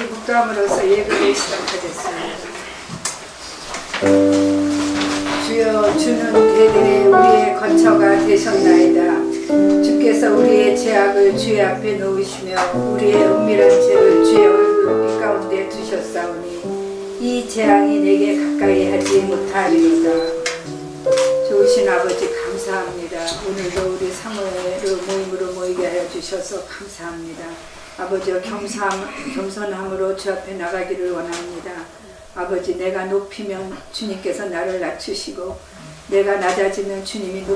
묵도함으로써 예배를 시작하겠습니다. 주여, 주는 대대에 우리의 거처가 되셨나이다. 주께서 우리의 죄악을 주의 앞에 놓으시며 우리의 은밀한 죄를 주의 얼굴 가운데 두셨사오니 이 재앙이 내게 가까이 하지 못하리로다. 좋으신 아버지 감사합니다. 오늘도 우리 사모예로 모임으로 모이게 하여 주셔서 감사합니다. 아버지여, 겸손함으로 주 앞에 나가기를 원합니다. 아버지, 내가 높이면 주님께서 나를 낮추시고 내가 낮아지면 주님이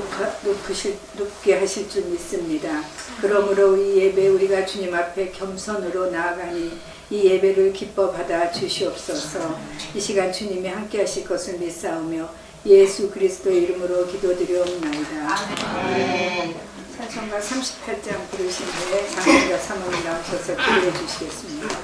높게 하실 줄 믿습니다. 그러므로 이 예배 우리가 주님 앞에 겸손으로 나아가니 이 예배를 기뻐 받아 주시옵소서. 이 시간 주님이 함께 하실 것을 믿사오며 예수 그리스도의 이름으로 기도드리옵나이다. 아멘. 찬송가 38장 부르신 후에 장로가 사모님 나오셔서 기도해 주시겠습니다.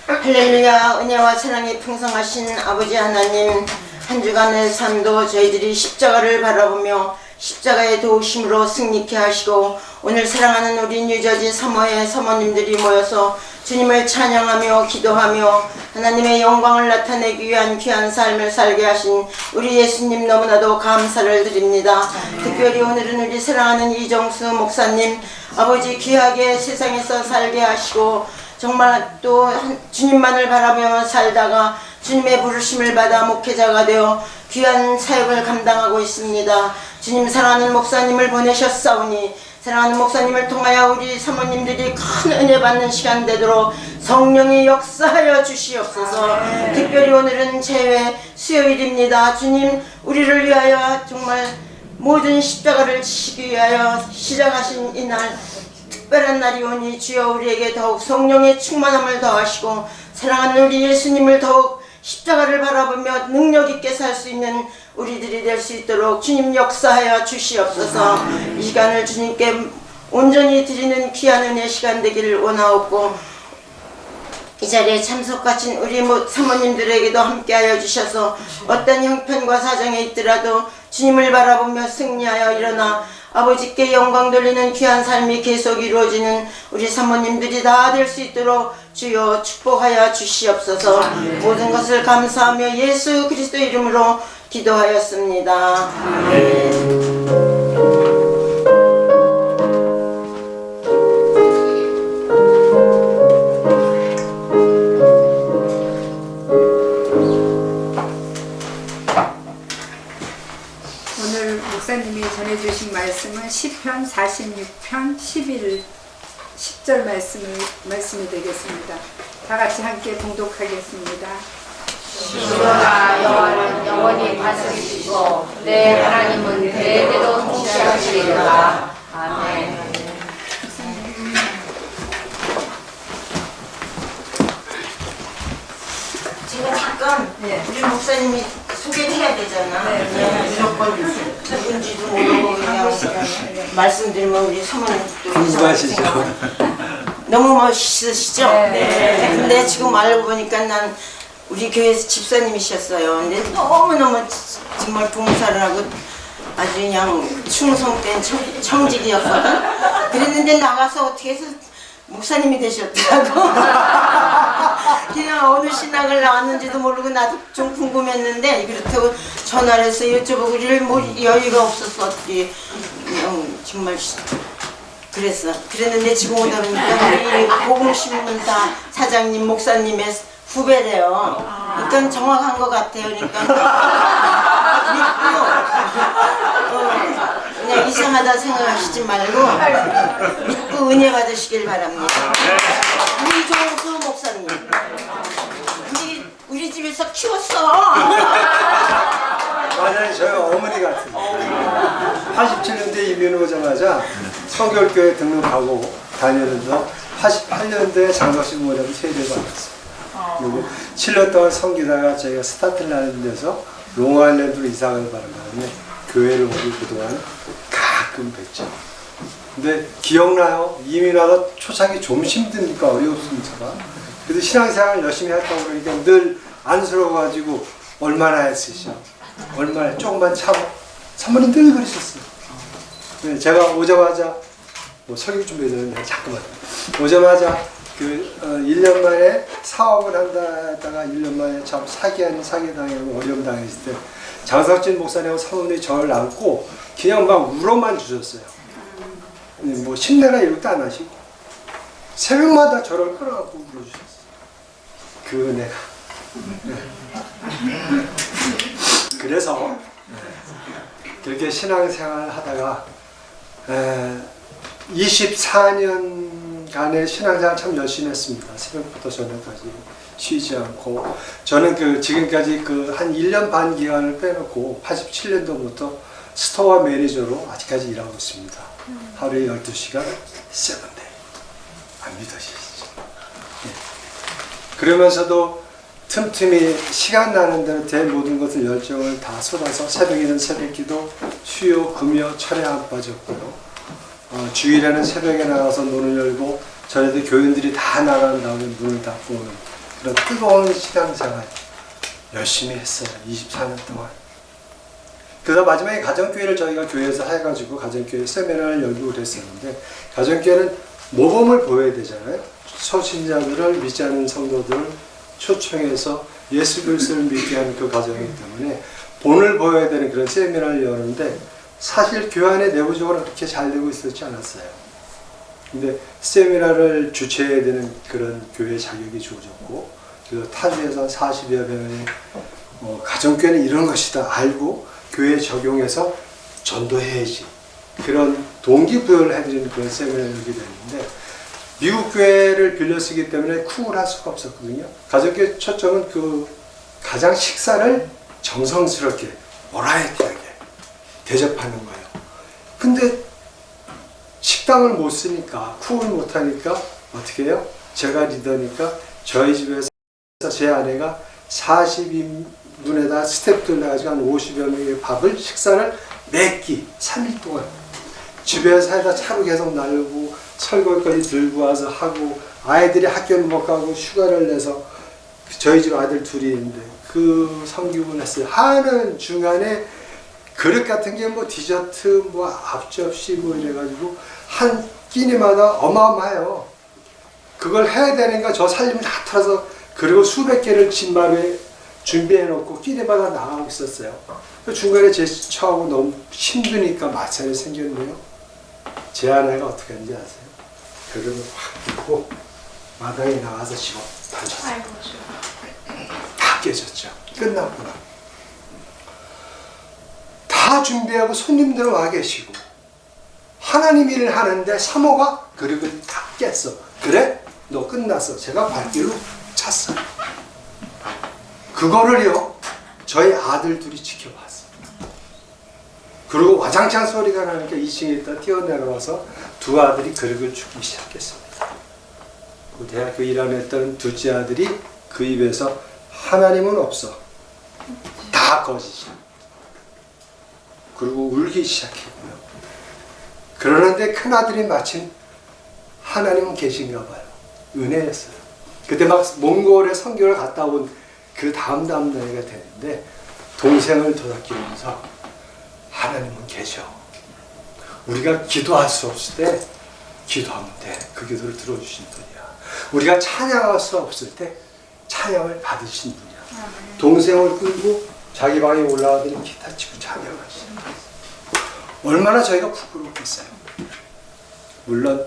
할렐루야. 은혜와 사랑이 풍성하신 아버지 하나님, 한 주간의 삶도 저희들이 십자가를 바라보며 십자가의 도우심으로 승리케 하시고 오늘 사랑하는 우리 뉴저지 사모의 사모님들이 모여서 주님을 찬양하며 기도하며 하나님의 영광을 나타내기 위한 귀한 삶을 살게 하신 우리 예수님 너무나도 감사를 드립니다. 특별히 오늘은 우리 사랑하는 이정수 목사님 아버지 귀하게 세상에서 살게 하시고 정말 또 주님만을 바라보며 살다가 주님의 부르심을 받아 목회자가 되어 귀한 사역을 감당하고 있습니다. 주님 사랑하는 목사님을 보내셨사오니 사랑하는 목사님을 통하여 우리 사모님들이 큰 은혜 받는 시간 되도록 성령이 역사하여 주시옵소서. 특별히 오늘은 제외 수요일입니다. 주님 우리를 위하여 정말 모든 십자가를 지시기 위하여 시작하신 이날 특별한 날이 오니 주여 우리에게 더욱 성령의 충만함을 더하시고 사랑하는 우리 예수님을 더욱 십자가를 바라보며 능력 있게 살 수 있는 우리들이 될 수 있도록 주님 역사하여 주시옵소서. 이 시간을 주님께 온전히 드리는 귀한 은혜 시간 되기를 원하옵고 이 자리에 참석하신 우리 사모님들에게도 함께하여 주셔서 어떤 형편과 사정에 있더라도 주님을 바라보며 승리하여 일어나 아버지께 영광 돌리는 귀한 삶이 계속 이루어지는 우리 사모님들이 다 될 수 있도록 주여 축복하여 주시옵소서. 모든 것을 감사하며 예수 그리스도 이름으로 기도하였습니다. 아멘. 시편 46편 10절 말씀이 되겠습니다. 다 같이 함께 봉독하겠습니다. 주여가 여호와는 영원히 다스리시고 내 하나님은 대대로 통치하시리로다. 아멘. 제가 잠깐 우리 목사님이 소개를 해야 되잖아. 그냥 무조건 누군지도 모르고 그냥 말씀드리면 우리 사모님도 궁금하시죠? 너무 멋있으시죠? 근데 지금 알고 보니까 난 우리 교회에서 집사님이셨어요. 근데 너무너무 정말 봉사를 하고 아주 그냥 충성된 청직이었거든. 그랬는데 나가서 어떻게 해서 목사님이 되셨더라고. 그냥 어느 신학을 나왔는지도 모르고 나도 좀 궁금했는데 그렇다고 전화를 해서 여쭤보고 이럴 여유가 없었어. 어떻게 정말 그랬는데 지금 오다 보니까 우리 복음신문사 사장님 목사님의 후배래요. 그러니까 정확한 것 같아요. 그러니까 믿고 그냥 이상하다 생각하시지 말고 믿고 은혜 받으시길 바랍니다. 우리 조수 목사님 우리 집에서 키웠어. 맞아요. 저희 어머니 같은데 87년대 이민 오자마자 성결교회 등록하고 다니면서 88년도에 장로식 모자를 세례를 받았어요. 그리고 7년 동안 섬기다가 저희가 스타트를 하는 데서 롱아일랜드로 이사를 받은 다음에 교회를 오고 그동안 가끔 뵀죠. 근데 기억나요? 이민 와서 초창기 좀 힘드니까 어려웠습니다. 그래도 신앙생활 열심히 했다고 그러니까 늘 안쓰러워가지고 얼마나 했으셔. 얼마나 조금만 참아. 사모님 늘 그러셨어요. 네, 제가 오자마자 설교 준비해야 되는데 잠깐만. 오자마자 1년 만에 사업을 한다 했다가 1년 만에 참 사기 아닌 사기 당하고 어려움 당했을 때 장석진 목사님하고 사모님이 저를 안고 그냥 막 울어만 주셨어요. 뭐 신내라 이것도 안 하시고 새벽마다 저를 끌어갖고 울어주셨어요. 그 은혜가. 그래서 그렇게 신앙생활 하다가 24년간의 신앙생활 참 열심히 했습니다. 새벽부터 저녁까지 쉬지 않고 저는 지금까지 한 1년 반 기간을 빼놓고 87년도부터 스토어 매니저로 아직까지 일하고 있습니다. 하루에 12시간 7day. 안 믿어지시죠? 네. 그러면서도 틈틈이 시간 나는 대로 제 모든 것을 열정을 다 쏟아서 새벽에는 새벽기도, 수요, 금요, 철회 안 빠졌고요. 주일에는 새벽에 나가서 문을 열고 저희들 교인들이 다 나간 다음에 문을 닫고 오는 그런 뜨거운 신앙생활 열심히 했어요. 24년 동안. 그래서 마지막에 가정교회를 저희가 교회에서 해가지고 가정교회 세미나를 열고 그랬었는데 가정교회는 모범을 보여야 되잖아요. 초신자들을 믿지 않은 성도들을 초청해서 예수 그리스도를 믿게 하는 그 과정이기 때문에 본을 보여야 되는 그런 세미나를 여는데 사실 교회 안에 내부적으로 그렇게 잘 되고 있었지 않았어요. 근데 세미나를 주최해야 되는 그런 교회 자격이 주어졌고 그래서 타주에서 40여 명의 가정교회는 이런 것이다 알고 교회에 적용해서 전도해야지 그런 동기부여를 해드리는 그런 세미나를 열게 됐는데 미국 교회를 빌려 쓰기 때문에 쿵을 할 수가 없었거든요. 가정교회 초점은 가장 식사를 정성스럽게 버라이어티하게 대접하는 거예요. 근데 식당을 못 쓰니까 쿵을 못 하니까 어떻게 해요? 제가 리더니까 저희 집에서 제 아내가 40인분에다 스태프들 나가지고 한 50여 명의 식사를 매끼 3일 동안 집에서 해다 차로 계속 날고 설거지까지 들고 와서 하고 아이들이 학교를 못 가고 휴가를 내서 저희 집 아들 둘이 있는데 그 성교를 했어요. 하는 중간에 그릇 같은 게 디저트 앞접시 이래가지고 한 끼니마다 어마어마해요. 그걸 해야 되니까 저 살림을 다 털어서 그리고 수백 개를 진마루에 준비해 놓고 끼니마다 나가고 있었어요. 중간에 제스처하고 너무 힘드니까 마찰이 생겼네요. 제 아내가 어떻게 하는지 아세요? 그릇을 확 들고 마당에 나가서 집어 던졌어요. 다 깨졌죠. 끝났구나. 다 준비하고 손님들 와 계시고 하나님 일을 하는데 사모가 그릇을 다 깼어. 그래? 너 끝났어. 제가 발길로 찼어. 그거를요, 저희 아들 둘이 지켜봤어요. 그리고 와장창 소리가 나니까 2층에 있다 뛰어내려와서 두 아들이 그릇을 줍기 시작했습니다. 그 대학교 1학년 했던 둘째 아들이 그 입에서 하나님은 없어. 다 거짓이야. 그리고 울기 시작했고요. 그러는데 큰 아들이 마침 하나님은 계신가 봐요. 은혜였어요. 그때 막 몽골에 선교를 갔다 온 그 다음 나이가 되는데 동생을 도닥이면서 하나님은 계셔. 우리가 기도할 수 없을 때 기도하면 돼. 그 기도를 들어주신 분이야. 우리가 찬양할 수 없을 때 찬양을 받으신 분이야. 동생을 끌고 자기 방에 올라가더니 기타 치고 찬양하시는 거예요. 얼마나 저희가 부끄럽겠어요. 물론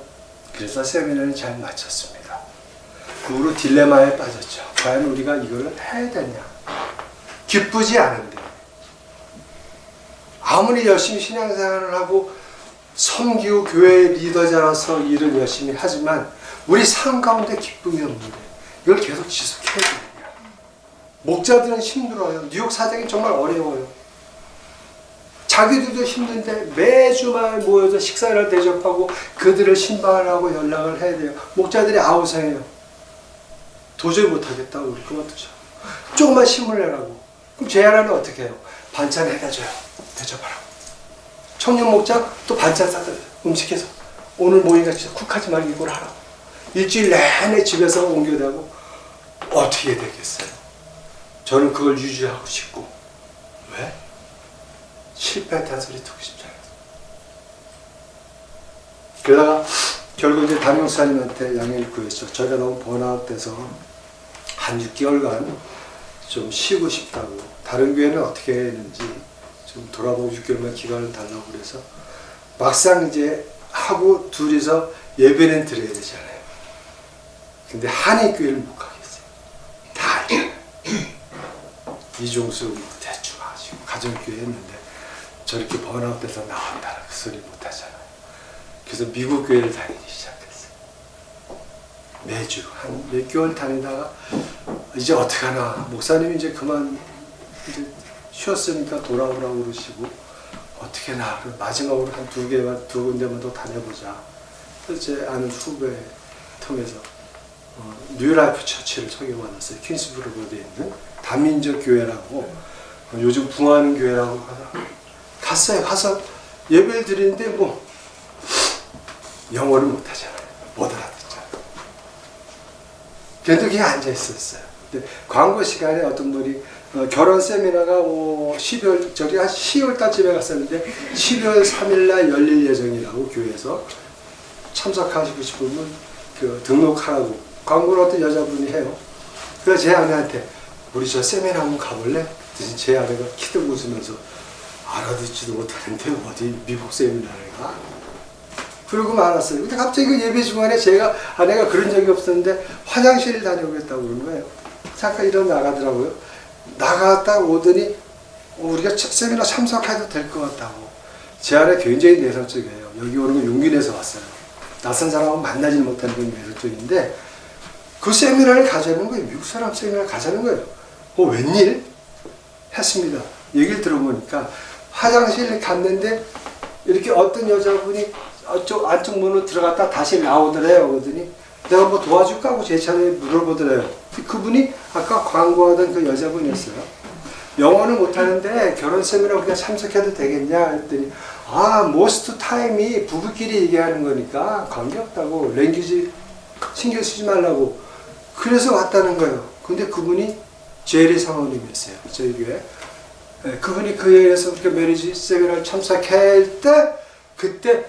그래서 세미나를 잘 마쳤습니다. 그 후로 딜레마에 빠졌죠. 과연 우리가 이걸 해야 되냐. 기쁘지 않은데 아무리 열심히 신앙생활을 하고 섬기고 교회 리더자라서 일을 열심히 하지만 우리 삶 가운데 기쁨이 없는데 이걸 계속 지속해야 되느냐. 목자들은 힘들어요. 뉴욕 사정이 정말 어려워요. 자기들도 힘든데 매주말 모여서 식사를 대접하고 그들을 신방을 하고 연락을 해야 돼요. 목자들이 아우성해요. 도저히 못하겠다고 우리 그만두죠. 조금만 힘을 내라고. 그럼 제 하나는 어떻게 해요? 반찬 해다 줘요. 대접하라고. 청년 목자 또 반찬 싸다 음식해서 오늘 모이니까 진짜 쿡하지 말고 이걸 하라고. 일주일 내내 집에서 옮겨대고 어떻게 되겠어요? 저는 그걸 유지하고 싶고. 왜? 실패했다는 소리 듣고 싶지 않아요. 그러다가 결국 이제 담임목사님한테 양해를 구했죠. 저희가 너무 번아웃돼서 한 6개월간 좀 쉬고 싶다고. 다른 교회는 어떻게 했는지 좀 돌아보고 6개월만 기간을 달라고 그래서 막상 이제 하고 둘이서 예배는 드려야 되잖아요. 근데 한인교회를 못 가겠어요. 다 알잖아요. 이종수 대충 하시고 가정교회 했는데 저렇게 번아웃돼서 나왔다는 그 소리 못 하잖아요. 그래서 미국 교회를 다니기 시작했어요. 매주 한 몇 개월 다니다가 이제 어떡하나. 목사님이 이제 그만 이제 쉬었으니까 돌아오라고 그러시고 어떻게 나. 마지막으로 한 두 군데만 더 다녀보자. 그래서 제 아는 후배 통해서 뉴라이프 처치를 소개받았어요. 퀸스브루크에 있는 다민족 교회라고 요즘 붕하는 교회라고 갔어요. 가서 예배를 드리는데 뭐 영어를 못하잖아요. 못 알아듣잖아요. 그래도 그냥 앉아있었어요. 근데 광고 시간에 어떤 분이 결혼 세미나가 12월, 저기 한 10월 달쯤에 갔었는데 12월 3일날 열릴 예정이라고 교회에서 참석하시고 싶으면 그 등록하라고 광고를 어떤 여자분이 해요. 그래서 제 아내한테 우리 저 세미나 한번 가볼래? 그래서 제 아내가 키득 웃으면서 알아듣지도 못하는데 어디 미국 세미나를 가? 그러고 말았어요. 근데 갑자기 그 예배 중간에 제가 아내가 그런 적이 없었는데 화장실을 다녀오겠다고 그러는 거예요. 잠깐 이러고 나가더라고요. 나갔다 오더니 우리가 세미나 참석해도 될 것 같다고. 제 아내 굉장히 내성적이에요. 여기 오는 거 용기 내서 왔어요. 낯선 사람하고 만나지 못하는 건 매력적인데 그 세미나를 가자는 거예요. 미국 사람 세미나를 가자는 거예요. 웬일? 했습니다. 얘기를 들어보니까 화장실 갔는데 이렇게 어떤 여자분이 안쪽 문으로 들어갔다 다시 나오더래요. 그러더니 내가 뭐 도와줄까 하고 제 차례에 물어보더래요. 그분이 아까 광고하던 그 여자분이었어요. 영어는 못하는데 결혼 세미나 우리가 참석해도 되겠냐 했더니 most time이 부부끼리 얘기하는 거니까 관계없다고 랭귀지 신경 쓰지 말라고 그래서 왔다는 거예요. 근데 그분이 제리 사모님이었어요. 저희 교회. 네, 그분이 그 예에서 우리가 메리지 세미나를 참석할 때 그때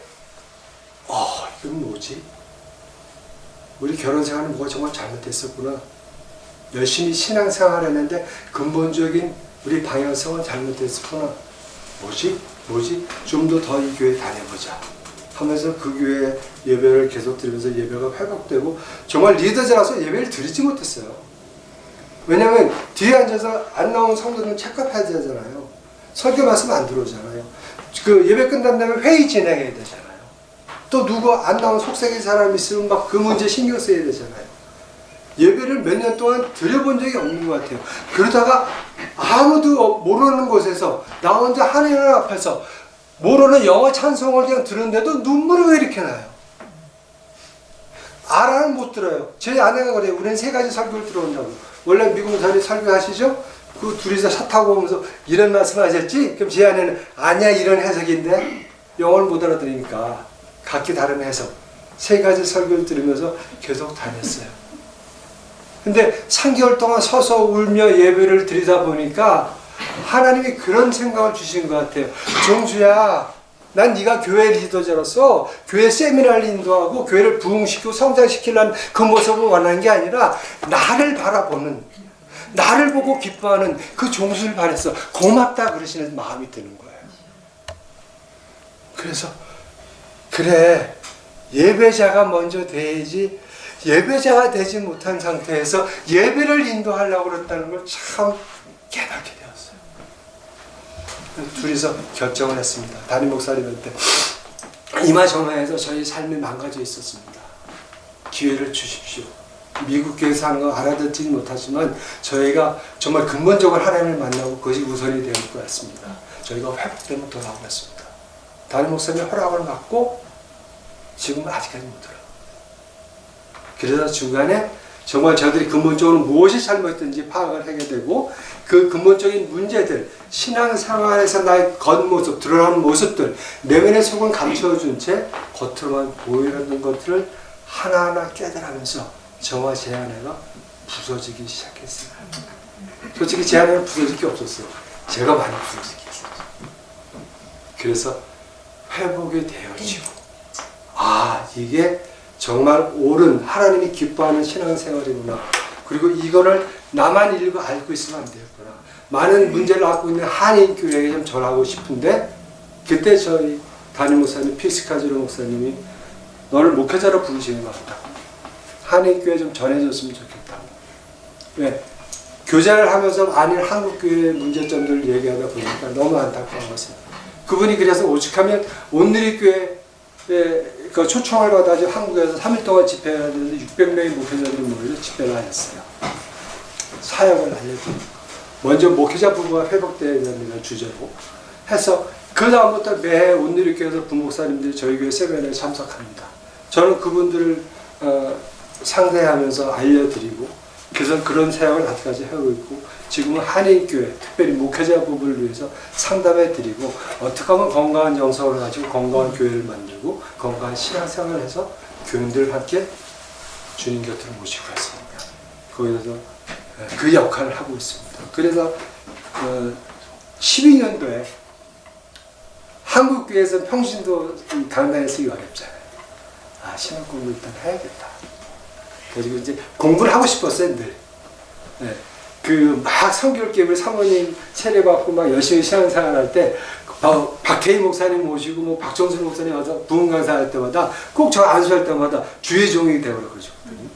이건 뭐지? 우리 결혼 생활은 뭐가 정말 잘못됐었구나. 열심히 신앙생활 했는데 근본적인 우리 방향성은 잘못됐었구나. 뭐지? 좀 더 이 교회 다녀보자 하면서 그 교회 예배를 계속 드리면서 예배가 회복되고 정말 리더자라서 예배를 드리지 못했어요. 왜냐면 뒤에 앉아서 안 나온 성도들은 체크해야 되잖아요. 설교 말씀 안 들어오잖아요. 그 예배 끝난 다음에 회의 진행해야 되잖아요. 또 누구 안 나온 속삭인 사람이 있으면 막 그 문제 신경 써야 되잖아요. 예배를 몇 년 동안 드려본 적이 없는 것 같아요. 그러다가 아무도 모르는 곳에서 나 혼자 하나님 앞에서 모르는 영어 찬송을 그냥 듣는데도 눈물이 왜 이렇게 나요? 알아는 못 들어요. 제 아내가 그래요. 우리는 3가지 설교를 들어온다고. 원래 미국 사람이 설교하시죠? 그 둘이서 차 타고 오면서 이런 말씀 하셨지? 그럼 제 아내는 아니야 이런 해석인데 영어를 못 알아들으니까 각기 다른 해석 3가지 설교를 들으면서 계속 다녔어요. 근데 3개월 동안 서서 울며 예배를 드리다 보니까 하나님이 그런 생각을 주신 것 같아요. 종주야, 난 네가 교회 리더자로서 교회 세미나를 인도하고 교회를 부흥시키고 성장시키려는 그 모습을 원하는 게 아니라 나를 바라보는, 나를 보고 기뻐하는 그 종수를 바랬어. 고맙다 그러시는 마음이 드는 거예요. 그래서 그래, 예배자가 먼저 돼야지 예배자가 되지 못한 상태에서 예배를 인도하려고 그랬다는 걸 참 깨닫게 되었어요. 둘이서 결정을 했습니다. 담임 목사님한테 이마저마해서 저희 삶이 망가져 있었습니다. 기회를 주십시오. 미국 교회에서 하는 거 알아듣지 못하지만 저희가 정말 근본적으로 하나님을 만나고 그것이 우선이 되는 것 같습니다. 저희가 회복되면 돌아오겠습니다. 담임 목사님의 허락을 받고 지금은 아직까지 못 들어요. 그래서 중간에 정말 저들이 근본적으로 무엇이 잘못됐는지 파악을 하게 되고 그 근본적인 문제들, 신앙생활에서 나의 겉모습, 드러나는 모습들, 내면의 속은 감춰준 채 겉으로만 보이는 것들을 하나하나 깨달으면서 저와 제 아내가 부서지기 시작했어요. 솔직히 제 아내는 부서질 게 없었어요. 제가 많이 부서지게 했어요. 그래서 회복이 되어지고 아, 이게 정말 옳은 하나님이 기뻐하는 신앙생활이구나. 그리고 이거를 나만 알고 있으면 안 되겠구나. 많은 문제를 갖고 있는 한인교회에 좀 전하고 싶은데 그때 저희 담임 목사님 피스카지로 목사님이 너를 목회자로 부르시는 것 같다. 한인교회 좀 전해줬으면 좋겠다. 왜? 교제를 하면서 아닌 한국교회의 문제점들을 얘기하다 보니까 너무 안타까운 것입니다. 그분이 그래서 오죽하면 온누리교회에 그 초청을 받아서 한국에서 3일 동안 집회해야 되는데 600명의 목회자들이 모여서 집회를 하셨어요. 사역을 알려드리고 먼저 목회자 부부가 회복되어야 됩니다. 주제로 해서 그 다음부터 매 온누리교회에서 부목사님들이 저희 교회 세미나에 참석합니다. 저는 그분들을 상대하면서 알려드리고 그래서 그런 사역을 아직까지 하고 있고 지금은 한인교회 특별히 목회자 부부를 위해서 상담해드리고 어떻게 하면 건강한 영성을 가지고 건강한 교회를 만들고 건강한 신앙생활을 해서 교인들을 함께 주님 곁으로 모시고 있습니다. 거기서 그 역할을 하고 있습니다. 그래서 12년도에 한국교회에서 평신도 강단에 쓰기 어렵잖아요. 아, 신앙 공부 일단 해야겠다. 그리고 이제 공부를 하고 싶었어요, 늘. 네. 그 막 성결기를 사모님 세례받고 막 열심히 신앙생활 할 때 박태희 목사님 모시고 뭐 박정순 목사님 와서 부흥 강사할 때마다 꼭 저 안수할 때마다 주의 종이 되라고 그러셨거든요.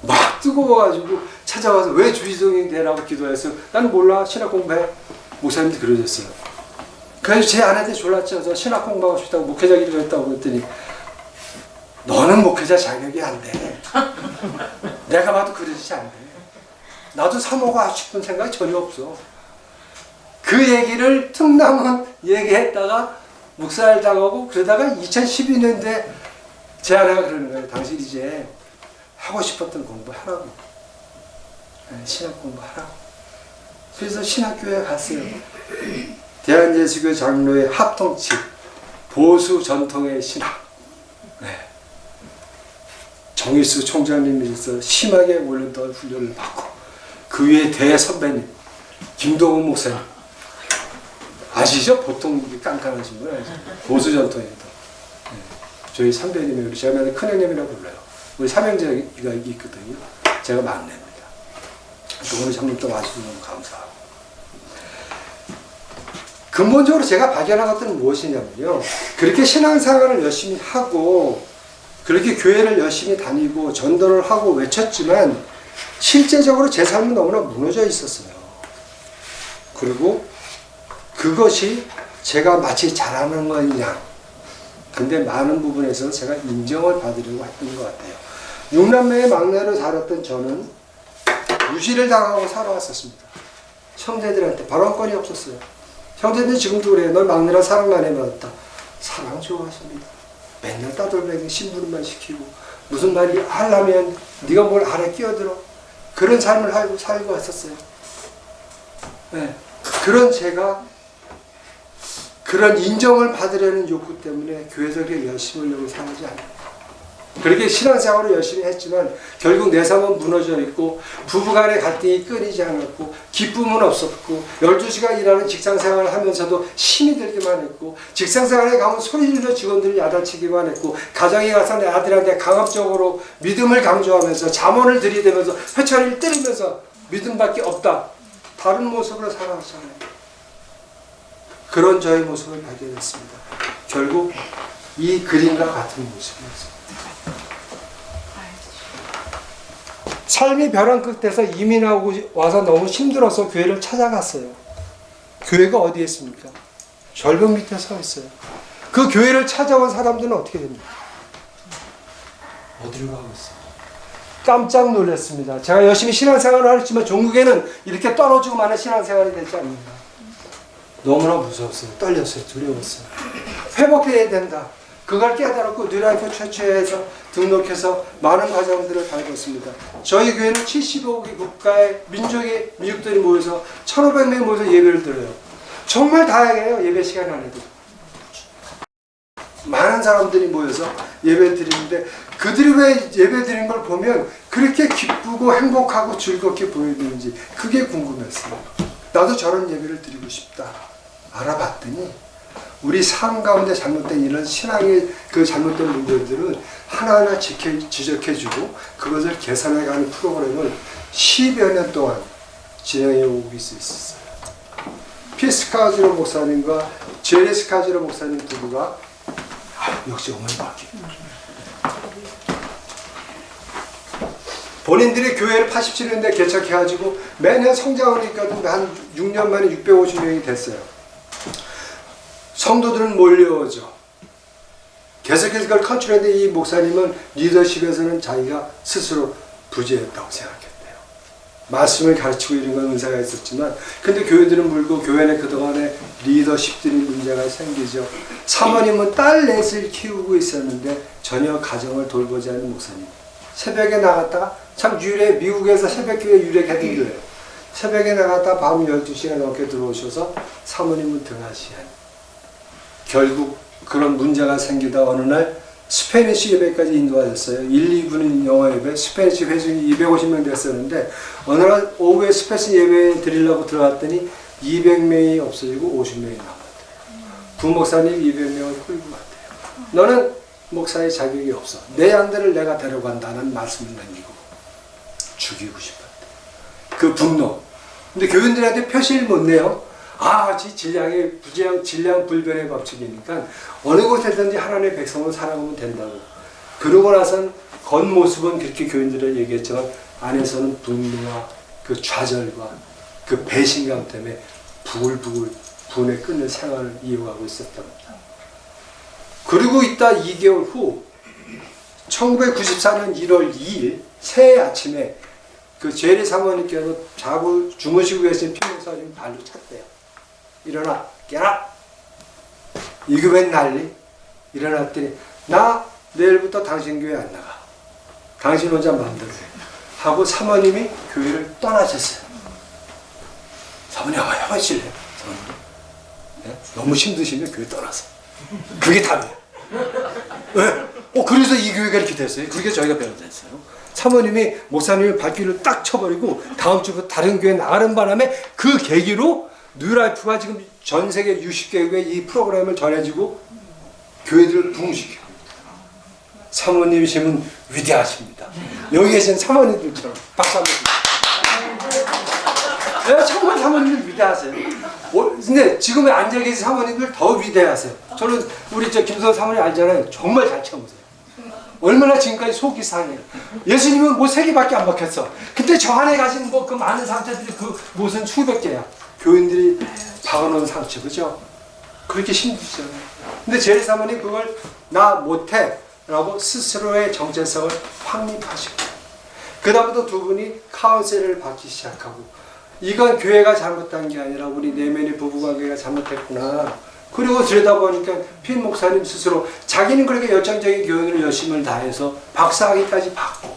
막 뜨거워가지고 찾아와서 왜 주의 종이 되라고 기도했어요. 나는 몰라, 신학 공부해. 목사님도 그러셨어요. 그래서 제 아내한테 졸랐죠. 저 신학 공부하고 싶다고 목회자 기도했다고 그랬더니 너는 목회자 자격이 안 돼. 내가 봐도 그러지 안 돼. 나도 사모가 하고 싶은 생각이 전혀 없어. 그 얘기를 틈나면 얘기했다가 묵살 당하고 그러다가 2012년도에 제 아내가 그러는 거예요. 당신 이제 하고 싶었던 공부 하라고. 신학 공부 하라고. 그래서 신학교에 갔어요. 대한예수교 장로의 합동칙 보수 전통의 신학. 네. 정일수 총장님께서 심하게 올렸던 훈련을 받고 그 위에 대선배님 김동훈 목사님 아시죠? 보통 깐깐하신 분 아니죠? 보수 전통입니다. 네. 저희 선배님이 우리 제가 맨날 큰형님이라고 불러요. 우리 삼형제가 있거든요. 제가 막내입니다. 오늘 장님 또 와주셔서 너무 감사하고. 근본적으로 제가 발견한 것들은 무엇이냐면요. 그렇게 신앙생활을 열심히 하고 그렇게 교회를 열심히 다니고 전도를 하고 외쳤지만 실제적으로 제 삶은 너무나 무너져 있었어요. 그리고 그것이 제가 마치 잘하는 것이냐 근데 많은 부분에서 제가 인정을 받으려고 했던 것 같아요. 6남매의 막내로 살았던 저는 무시를 당하고 살아왔었습니다. 형제들한테 발언권이 없었어요. 형제들 지금도 그래요. 널 막내라 사랑만 해봤다. 사랑 좋아하십니다. 맨날 따돌뱅이 심부름만 시키고 무슨 말이 하려면 네가 뭘 알아 끼어들어. 그런 삶을 살고 왔었어요. 네. 그런 제가 그런 인정을 받으려는 욕구 때문에 교회에서 그렇게 열심히 하려고 살지 않아요. 그렇게 신앙생활을 열심히 했지만 결국 내 삶은 무너져 있고 부부간의 갈등이 끊이지 않았고 기쁨은 없었고 12시간 일하는 직장생활을 하면서도 힘이 들기만 했고 직장생활에 가면 소리 질러 직원들을 야단치기만 했고 가정에 가서 내 아들한테 강압적으로 믿음을 강조하면서 잠언을 들이대면서 회초리를 때리면서 믿음밖에 없다. 다른 모습으로 살아왔잖아요. 그런 저의 모습을 발견했습니다. 결국 이 그림과 같은 모습이었습니다. 삶이 벼랑 끝에서 이민하고 와서 너무 힘들어서 교회를 찾아갔어요. 교회가 어디에 있습니까? 절벽 밑에 서 있어요. 그 교회를 찾아온 사람들은 어떻게 됩니까? 어디로 가고 있어요? 깜짝 놀랐습니다. 제가 열심히 신앙생활을 했지만 종국에는 이렇게 떨어지고 마는 신앙생활이 되지 않는다. 너무나 무서웠어요. 떨렸어요. 두려웠어요. 회복해야 된다. 그걸 깨달았고 뉴라이프 처치에서 등록해서 많은 과정들을 밟았습니다. 저희 교회는 75개 국가의 민족의 민족들이 모여서 1,500명이 모여서 예배를 드려요. 정말 다양해요. 예배 시간 안에도. 많은 사람들이 모여서 예배 드리는데 그들이 왜 예배 드리는 걸 보면 그렇게 기쁘고 행복하고 즐겁게 보이는지 그게 궁금했어요. 나도 저런 예배를 드리고 싶다. 알아봤더니 우리 삶 가운데 잘못된 이런 신앙의 그 잘못된 문제들은 하나하나 지적해주고 그것을 개선해가는 프로그램을 10여 년 동안 진행해 오고 있었어요. 피스카지로 목사님과 제리 스카지로 목사님 부부가 역시 어머니 바뀌. 본인들이 교회를 87년대 개척해가지고 매년 성장하니까 한 6년 만에 650명이 됐어요. 성도들은 몰려오죠. 계속해서 그걸 컨트롤했는데 이 목사님은 리더십에서는 자기가 스스로 부재했다고 생각했대요. 말씀을 가르치고 이런 건 은사가 있었지만 근데 교회들은 물고 교회는 그동안에 리더십들이 문제가 생기죠. 사모님은 딸 넷을 키우고 있었는데 전혀 가정을 돌보지 않는 목사님. 새벽에 나갔다가 참 미국에서 새벽교회 유력했던 교회예요. 새벽에 나갔다 밤 12시가 넘게 들어오셔서 사모님은 등하시한. 결국 그런 문제가 생기다 어느 날 스페니쉬 예배까지 인도하셨어요. 1, 2분인 영어 예배, 스페니쉬 회중이 250명 됐었는데 어느 날 오후에 스페니쉬 예배 드리려고 들어갔더니 200명이 없어지고 50명이 남았대요. 부목사님 200명을 끌고 갔대요. 너는 목사의 자격이 없어. 내 양들을 내가 데려간다는 말씀을 남기고 죽이고 싶었대. 그 분노. 근데 교인들한테 표시를 못 내요. 질량 불변의 법칙이니까 어느 곳에든지 하나님의 백성은 살아가면 된다고. 그러고 나선 겉모습은 그렇게 교인들을 얘기했지만 안에서는 분노와 그 좌절과 그 배신감 때문에 부글부글 분에 끓는 생활을 이어가고 있었답니다. 그리고 있다 2개월 후 1994년 1월 2일 새해 아침에 그 제리 사모님께서 자고 주무시고 계신 피목사님 발로 찼대요. 일어나, 깨라! 이게 웬 난리? 일어났더니 나 내일부터 당신 교회 안 나가. 당신 혼자 마음대로 해. 하고 사모님이 교회를 떠나셨어요. 사모님 한번 해보실래요? 사모님. 네? 너무 힘드시면 교회 떠나서. 그게 답이에요. 네? 그래서 이 교회가 이렇게 됐어요. 그게 저희가 배워졌어요. 사모님이 목사님이 발길을 딱 쳐버리고 다음 주부터 다른 교회 나가는 바람에 그 계기로 뉴라이프가 지금 전 세계 60개국에 이 프로그램을 전해지고 교회들을 부흥시키고 사모님이시면 위대하십니다. 여기 계신 사모님들처럼 박수 한번 주세요. 네, 정말 사모님들 위대하세요. 근데 지금 앉아 계신 사모님들 더 위대하세요. 저는 우리 김선 사모님 알잖아요. 정말 잘 참으세요. 얼마나 지금까지 속이 상해요. 예수님은 뭐 3개밖에 안 박혔어. 근데 저 안에 가신 뭐 그 많은 상처들이 그 무슨 수백 개야. 교인들이 박아놓은 상처, 그죠? 그렇게 힘들잖아요. 근데 제일 사모님 그걸 나 못해 라고 스스로의 정체성을 확립하시고, 그 다음부터 두 분이 카운셀을 받기 시작하고, 이건 교회가 잘못한 게 아니라 우리 내면의 부부관계가 잘못했구나. 그리고 들여다보니까 핀 목사님 스스로 자기는 그렇게 열정적인 교훈을 열심을 다해서 박사학위까지 받고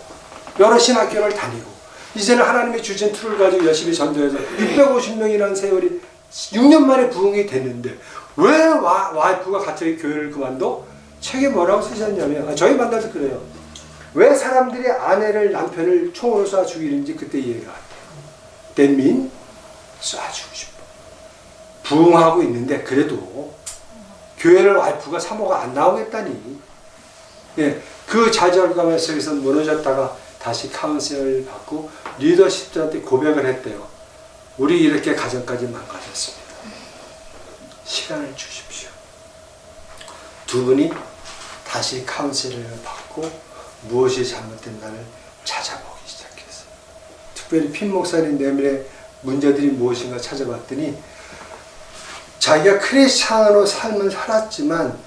여러 신학교를 다니고 이제는 하나님이 주신 툴을 가지고 열심히 전도해서 650명이라는 세월이 6년 만에 부흥이 됐는데 왜 와이프가 갑자기 교회를 그만둬? 책에 뭐라고 쓰셨냐면, 저희 만날 때 그래요. 왜 사람들이 아내를, 남편을 총으로 쏴 죽이는지 그때 이해가 안 돼요. 댄민 쏴주고 싶어. 부흥하고 있는데 그래도 교회를 와이프가 사모가 안 나오겠다니. 예, 그 좌절감 속에서 무너졌다가 다시 카운셀을 받고 리더십들한테 고백을 했대요. 우리 이렇게 가정까지 망가졌습니다. 시간을 주십시오. 두 분이 다시 카운셀을 받고 무엇이 잘못된가를 찾아보기 시작했어요. 특별히 핀 목사님 내면의 문제들이 무엇인가 찾아봤더니 자기가 크리스찬으로 삶을 살았지만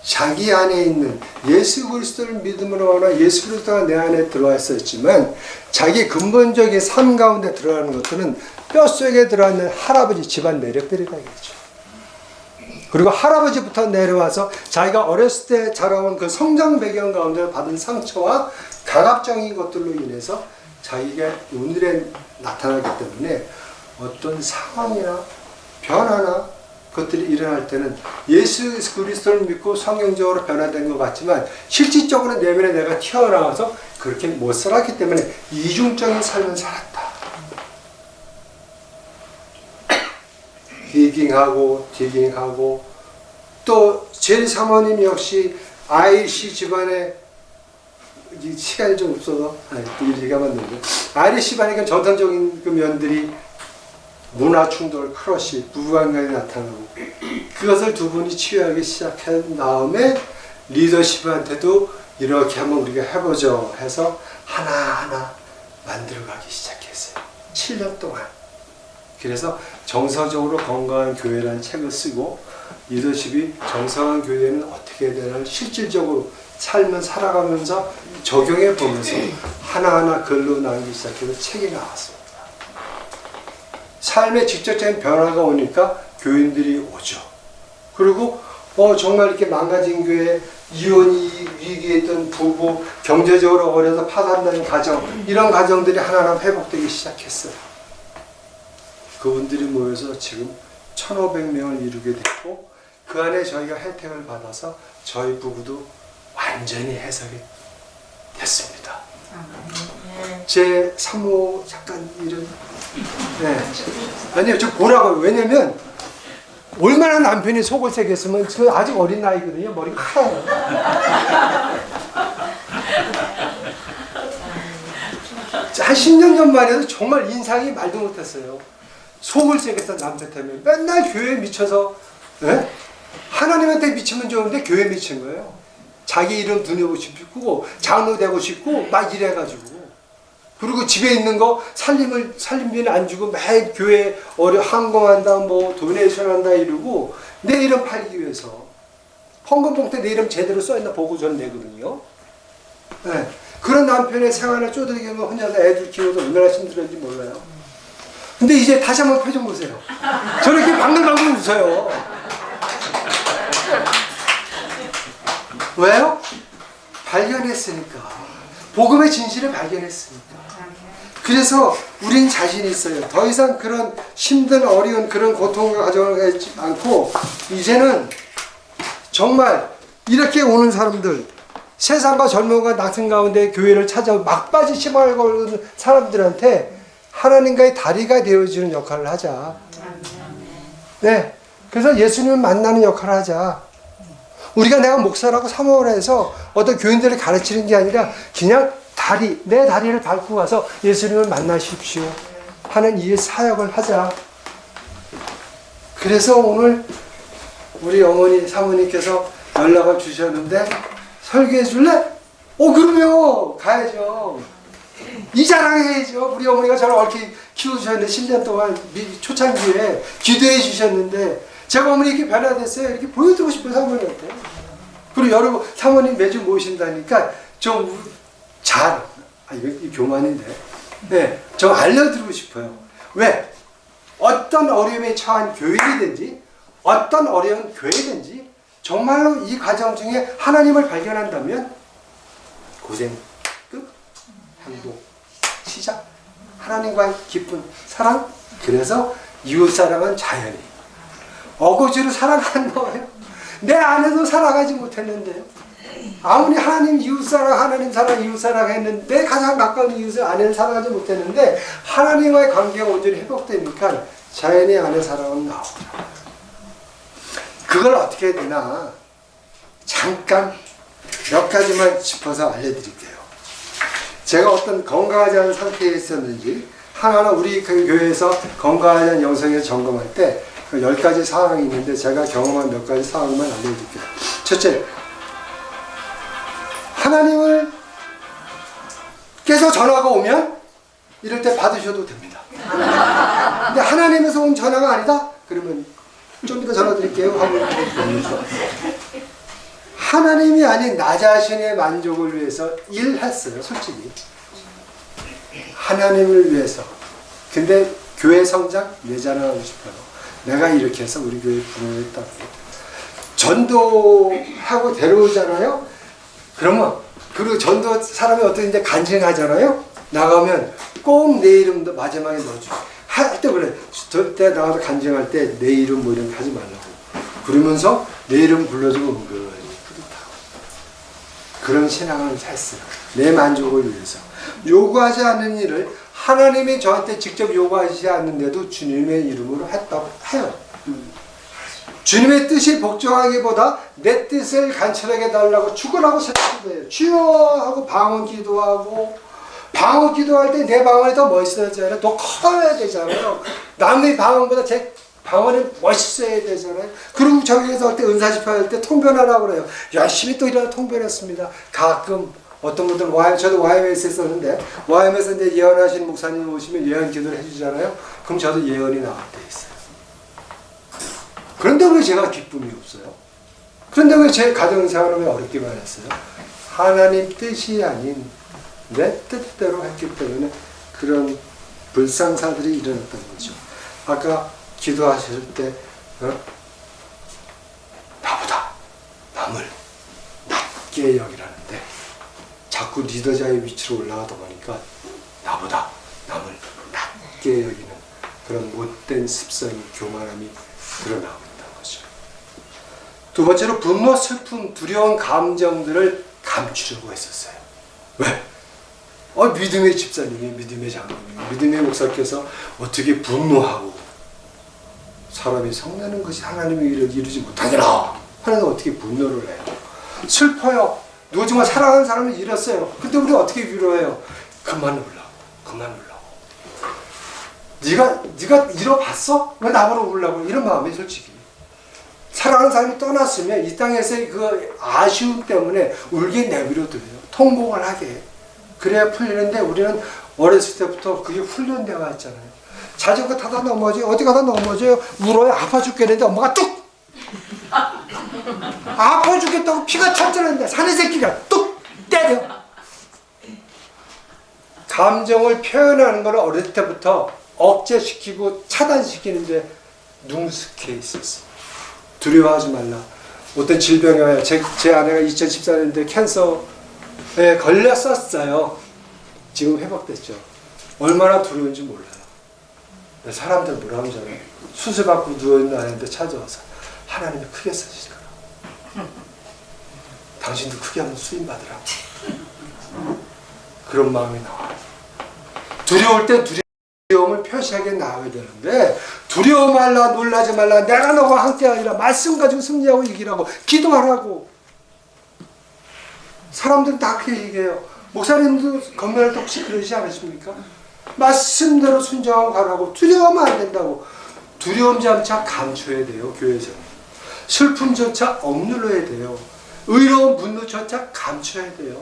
자기 안에 있는 예수 그리스도를 믿음으로 하나 예수 그리스도가 내 안에 들어와 있었지만 자기 근본적인 삶 가운데 들어가는 것들은 뼛속에 들어있는 할아버지 집안 내력들이라겠죠. 그리고 할아버지부터 내려와서 자기가 어렸을 때 자라온 그 성장 배경 가운데 받은 상처와 가갑적인 것들로 인해서 자기가 오늘에 나타나기 때문에 어떤 상황이나 변화나 것들이 일어날 때는 예수 그리스도를 믿고 성경적으로 변화된 것 같지만 실질적으로 내면에 내가 튀어나와서 그렇게 못 살았기 때문에 이중적인 삶을 살았다. 디깅하고 또 제일 사모님 역시 아이리시 집안에 시간이 좀 없어서 얘기하면 안 되는데 아이리시 집안의 전통적인 그 면들이 문화 충돌, 크러쉬, 부부관계에 나타나고 그것을 두 분이 치유하기 시작한 다음에 리더십한테도 이렇게 한번 우리가 해보죠 해서 하나하나 만들어가기 시작했어요. 7년 동안. 그래서 정서적으로 건강한 교회라는 책을 쓰고 리더십이 정상한 교회는 어떻게 해야 되나 실질적으로 삶을 살아가면서 적용해 보면서 하나하나 글로 나오기 시작해서 책이 나왔습니다. 삶의 직접적인 변화가 오니까 교인들이 오죠. 그리고 정말 이렇게 망가진 교회, 이혼이 위기에 있던 부부, 경제적으로 어려서 파산된 가정, 이런 가정들이 하나하나 회복되기 시작했어요. 그분들이 모여서 지금 1,500명을 이루게 됐고 그 안에 저희가 혜택을 받아서 저희 부부도 완전히 해석이 됐습니다. 제 사모 잠깐 이름 아니요, 저 보라고요. 왜냐면 얼마나 남편이 속을 새겼으면 그 아직 어린 나이거든요. 머리가 하얘요. 한 10년 전만 해도 정말 인상이 말도 못했어요. 속을 새겼던 남편 때문에 맨날 교회에 미쳐서 하나님한테 미치면 좋은데 교회에 미친 거예요. 자기 이름 두뇌고 싶고 장로 되고 싶고 막 이래가지고 그리고 집에 있는 거 살림비는 안 주고 매일 교회 헌금한다 뭐 도네이션 한다 이러고 내 이름 팔기 위해서 헌금 봉투에 내 이름 제대로 써있나 보고 전 내거든요. 네. 그런 남편의 생활을 쪼들기면 혼자서 애들 키우도 얼마나 힘들었는지 몰라요. 근데 이제 다시 한번 표정 보세요. 저렇게 방글방글 웃어요. 왜요? 발견했으니까. 복음의 진실을 발견했으니까. 그래서 우린 자신이 있어요. 더 이상 그런 힘든 어려운 그런 고통과 가정을 가지 않고 이제는 정말 이렇게 오는 사람들 세상과 젊음과 낙심 가운데 교회를 찾아 막바지 심화를 걸는 사람들한테 하나님과의 다리가 되어주는 역할을 하자. 네. 그래서 예수님을 만나는 역할을 하자. 우리가 내가 목사라고 사모를 해서 어떤 교인들을 가르치는 게 아니라 그냥 내 다리를 밟고 가서 예수님을 만나십시오 하는 이 사역을 하자. 그래서 오늘 우리 어머니 사모님께서 연락을 주셨는데 설교해 줄래? 그럼요. 가야죠. 이 자랑해야죠. 우리 어머니가 저를 얽히 키워주셨는데 10년 동안 초창기에 기도해 주셨는데 제가 어머니 이렇게 변화됐어요. 이렇게 보여드리고 싶어요, 사모님한테. 그리고 여러분, 사모님 매주 모신다니까 이거 교만인데. 네, 좀 알려드리고 싶어요. 왜? 어떤 어려움에 처한 교회이든지, 어떤 어려운 교회든지, 정말로 이 과정 중에 하나님을 발견한다면, 고생 끝, 행복 시작, 하나님과의 깊은 사랑. 그래서 이웃사랑은 자연히 어거지로 살아가는 거예요. 내 안에도 살아가지 못했는데요. 아무리 하나님 이웃사랑, 하나님 사랑, 이웃사랑 했는데 가장 가까운 이웃을 안에는 살아가지 못했는데 하나님과의 관계가 온전히 회복되니까 자연히 안에 사랑은 나오죠. 그걸 어떻게 해야 되나 잠깐 몇 가지만 짚어서 알려드릴게요. 제가 어떤 건강하지 않은 상태에 있었는지 하나는 우리 그 교회에서 건강하지 않은 영성을 점검할 때 그 10가지 사항이 있는데 제가 경험한 몇 가지 사항만 알려드릴게요. 첫째, 하나님을 께서 전화가 오면 이럴 때 받으셔도 됩니다. 근데 하나님에서 온 전화가 아니다? 그러면 좀 이따 전화 드릴게요 하고 됩니다. 하나님이 아닌 나 자신의 만족을 위해서 일했어요, 솔직히. 하나님을 위해서. 근데 교회 성장 내 자랑하고 싶어요. 내가 이렇게 해서 우리 교회 부흥했다고. 전도하고 데려오잖아요. 그러면 그리고 전도 사람이 어떤 이제 간증하잖아요. 나가면 꼭 내 이름도 마지막에 넣어줘. 할 때 그래. 때 나가서 간증할 때 내 이름 뭐 이런 거 하지 말라고. 그러면서 내 이름 불러주고 은근히 뿌듯하고. 그런 신앙을 했어요. 내 만족을 위해서. 요구하지 않는 일을 하나님이 저한테 직접 요구하지 않는데도 주님의 이름으로 했다고 해요. 주님의 뜻이 복종하기보다 내 뜻을 간절하게 달라고 축원하고 세탁해요. 주여 하고 방언 기도하고, 방언 기도할 때 내 방언이 더 멋있어져야 더 커야 되잖아요. 남의 방언보다 제 방언이 멋있어야 되잖아요. 그리고 저기에서 할 때 은사 집회할 때 통변하라고 그래요. 열심히 또 일어나 통변했습니다. 가끔 어떤 분들은 저도 YMS 했었는데 YMS 이제 예언하신 목사님 오시면 예언 기도를 해주잖아요. 그럼 저도 예언이 나올 때 있어요. 그런데 왜 제가 기쁨이 없어요? 그런데 왜 제 가정생활을 왜 어렵게만 했어요? 하나님 뜻이 아닌 내 뜻대로 했기 때문에 그런 불상사들이 일어났던 거죠. 아까 기도하실 때 나보다 남을 낮게 여기라는데 자꾸 리더자의 위치로 올라가다 보니까 나보다 남을 낮게 여기는 그런 못된 습성이, 교만함이 드러나고 있다는 거죠. 두 번째로 분노, 슬픔, 두려운 감정들을 감추려고 했었어요. 왜? 믿음의 집사님이, 믿음의 장로님이, 믿음의 목사께서 어떻게 분노하고 사람이 성내는 것이 하나님의 일을 이루지 못하더라 하나님 어떻게 분노를 해요? 슬퍼요. 누가 정말 사랑하는 사람을 잃었어요. 근데 우리가 어떻게 위로해요? 그만 울라고. 네가 잃어봤어? 왜 나보러 울라고? 이런 마음이 솔직히. 사랑하는 사람이 떠났으면 이 땅에서의 그 아쉬움 때문에 울게 내버려둬요. 통곡을 하게. 그래야 풀리는데 우리는 어렸을 때부터 그게 훈련되어 왔잖아요. 자전거 타다 넘어져요. 어디 가다 넘어져요. 울어요. 아파 죽겠는데 엄마가 뚝! 아파 죽겠다고 피가 찼잖아요. 사내 새끼가 뚝! 때려. 감정을 표현하는 걸 어릴 때부터 억제시키고 차단시키는데 능숙해 있었어요. 두려워하지 말라. 어떤 질병이 와요. 제 아내가 2014년도에 캔서에 걸렸었어요. 지금 회복됐죠. 얼마나 두려운지 몰라요. 사람들 뭐라 하잖아요. 수술받고 누워있는 아내한테 찾아와서 하나님이 크게 쓰시더라. 당신도 크게 한번 수임받으라. 그런 마음이 나와요. 두려울 때 두려움을 표시하게 나와야 되는데 두려워 말라, 놀라지 말라, 내가 너와 함께하리라, 말씀 가지고 승리하고 이기라고, 기도하라고. 사람들은 다 그렇게 얘기해요. 목사님도 건면할 때 혹시 그러지 않으십니까? 말씀대로 순종하고 가라고. 두려워하면 안 된다고. 두려움조차 감춰야 돼요, 교회에서는. 슬픔조차 억눌러야 돼요. 의로운 분노조차 감춰야 돼요.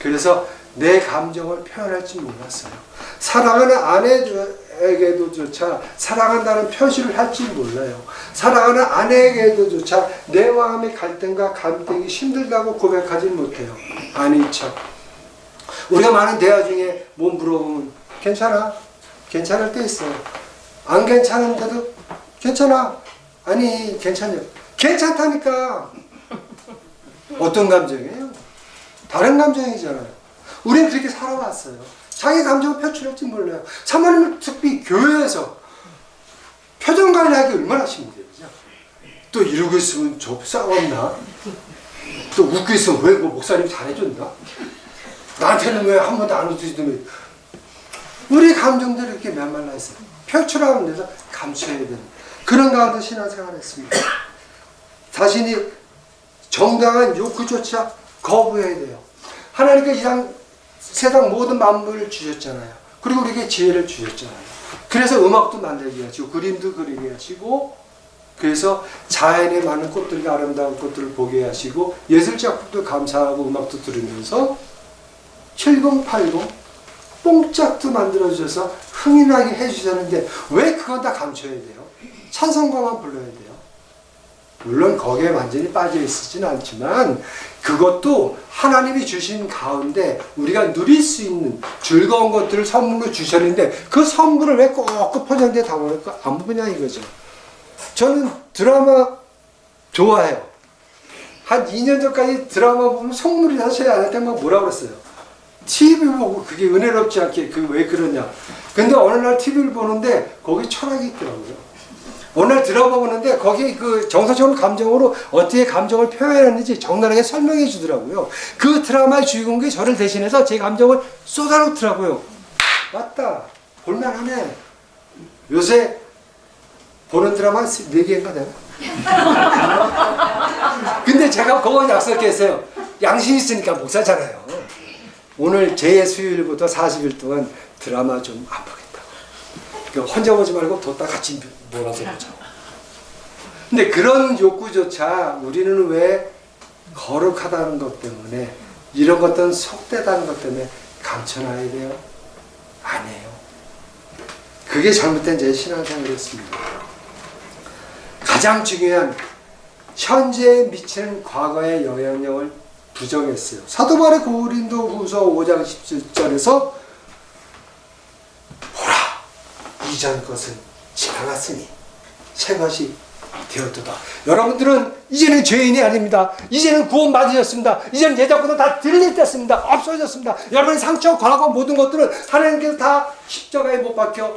그래서 내 감정을 표현할 줄 몰랐어요. 사랑하는 아내에게도조차 사랑한다는 표시를 할 줄 몰라요. 사랑하는 아내에게도조차 내 마음의 갈등과 감정이 힘들다고 고백하지 못해요. 아닌 척. 우리가 많은 대화 중에 뭐 물어보면 괜찮아? 괜찮을 때 있어요. 안 괜찮은데도 괜찮아. 아니 괜찮냐? 괜찮다니까. 어떤 감정이에요? 다른 감정이잖아요. 우리는 그렇게 살아왔어요. 자기 감정을 표출할지 몰라요. 사모님은 특히 교회에서 표정 관리하기 얼마나 힘들죠. 또 이러고 있으면 저 싸웠나? 또 웃고 있으면 왜 뭐 목사님 잘해줬나? 나한테는 왜 한 번도 안 웃으시더니. 우리 감정들이 이렇게 메말라 있어요. 표출하는 데서 감춰야 되는 그런 가운데 신앙생활을 했습니다. 자신이 정당한 욕구조차 거부해야 돼요. 하나님께 세상 모든 만물을 주셨잖아요. 그리고 우리에게 지혜를 주셨잖아요. 그래서 음악도 만들게 하시고 그림도 그리게 하시고 그래서 자연의 많은 꽃들과 아름다운 꽃들을 보게 하시고 예술작품도 감사하고 음악도 들으면서 7080 뽕짝도 만들어주셔서 흥이 나게 해주셨는데 왜 그건 다 감춰야 돼요? 찬송가만 불러야 돼요. 물론 거기에 완전히 빠져 있지는 않지만 그것도 하나님이 주신 가운데 우리가 누릴 수 있는 즐거운 것들을 선물로 주셨는데 그 선물을 왜 꼭 포장대에 담아놓고 안 보냐 이거죠. 저는 드라마 좋아해요. 한 2년 전까지 드라마 보면 속물이 사실 안 할 때 막 뭐라 그랬어요. TV 보고 그게 은혜롭지 않게 왜 그러냐. 근데 어느 날 TV를 보는데 거기 철학이 있더라고요. 어느 날 드라마 보는데 거기 그 정서적인 감정으로 어떻게 감정을 표현했는지 적나라하게 설명해 주더라고요. 그 드라마의 주인공이 저를 대신해서 제 감정을 쏟아놓더라고요. 맞다. 볼만하네. 요새 보는 드라마 4개인가 되나? 근데 제가 그거 약속했어요. 양심 있으니까 목사잖아요. 오늘 제 수요일부터 40일 동안 드라마 좀 안 보겠다고. 그러니까 혼자 보지 말고 뒀다 같이 몰아서 보자. 근데 그런 욕구조차 우리는 왜 거룩하다는 것 때문에 이런 것들은 속되다는 것 때문에 감춰놔야 돼요? 아니에요. 그게 잘못된 제 신앙생활이었습니다. 가장 중요한 현재에 미치는 과거의 영향력을 부정했어요. 사도 바울의 고린도 후서 5장 17절에서 보라 이전 것은 지나갔으니 새 것이 되었도다. 여러분들은 이제는 죄인이 아닙니다. 이제는 구원 받으셨습니다. 이제는 예전보다 다 들리셨습니다. 없어졌습니다. 여러분의 상처, 과거 모든 것들은 하나님께서 다 십자가에 못 박혀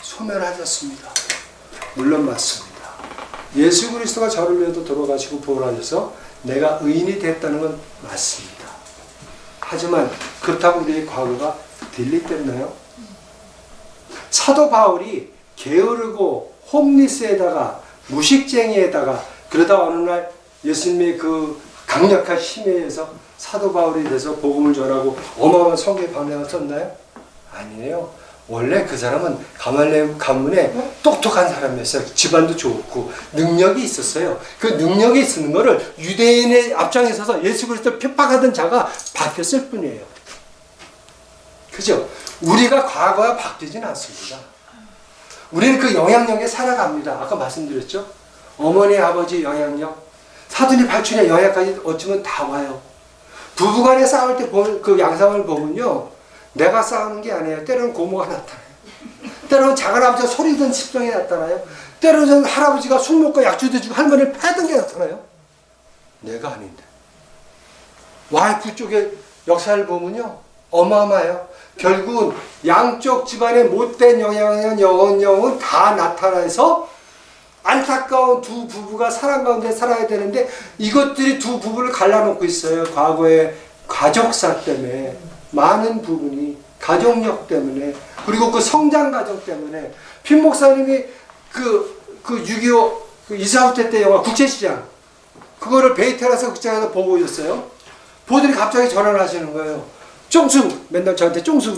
소멸하셨습니다. 물론 맞습니다. 예수 그리스도가 저를 위해서 돌아가시고 부활하셔서 내가 의인이 됐다는 건 맞습니다. 하지만 그렇다고 우리의 과거가 딜리됐나요? 사도 바울이 게으르고 홈리스에다가 무식쟁이에다가 그러다 어느 날 예수님의 그 강력한 힘에 의해서 사도 바울이 돼서 복음을 전하고 어마어마한 성경의 방향을 썼나요? 아니에요. 원래 그 사람은 가말레 가문에 똑똑한 사람이었어요. 집안도 좋고 능력이 있었어요. 그 능력이 있는 거를 유대인의 앞장에 서서 예수 그리스도를 핍박하던 자가 바뀌었을 뿐이에요. 그죠? 우리가 과거와 바뀌진 않습니다. 우리는 그 영향력에 살아갑니다. 아까 말씀드렸죠? 어머니, 아버지 영향력, 사돈이 발출의 영향까지 어쩌면 다 와요. 부부간에 싸울 때 그 양상을 보면요. 내가 싸우는 게 아니에요. 때로는 고모가 나타나요. 때로는 작은아버지가 소리 든 습성이 나타나요. 때로는 할아버지가 술 먹고 약주도 주고 할머니를 패던 게 나타나요. 내가 아닌데. 와이프 쪽의 역사를 보면요. 어마어마해요. 결국은 양쪽 집안의 못된 영향은 영은 다 나타나서 안타까운 두 부부가 사랑 가운데 살아야 되는데 이것들이 두 부부를 갈라놓고 있어요. 과거의 가족사 때문에 많은 부분이 가족력 때문에 그리고 그 성장 과정 때문에 핀 목사님이 그 6.25 그 이사후퇴 때 영화 국제시장 그거를 베이테라스 극장에서 보고 오셨어요. 보더니 갑자기 전화를 하시는 거예요. 쫑수 맨날 저한테 쫑수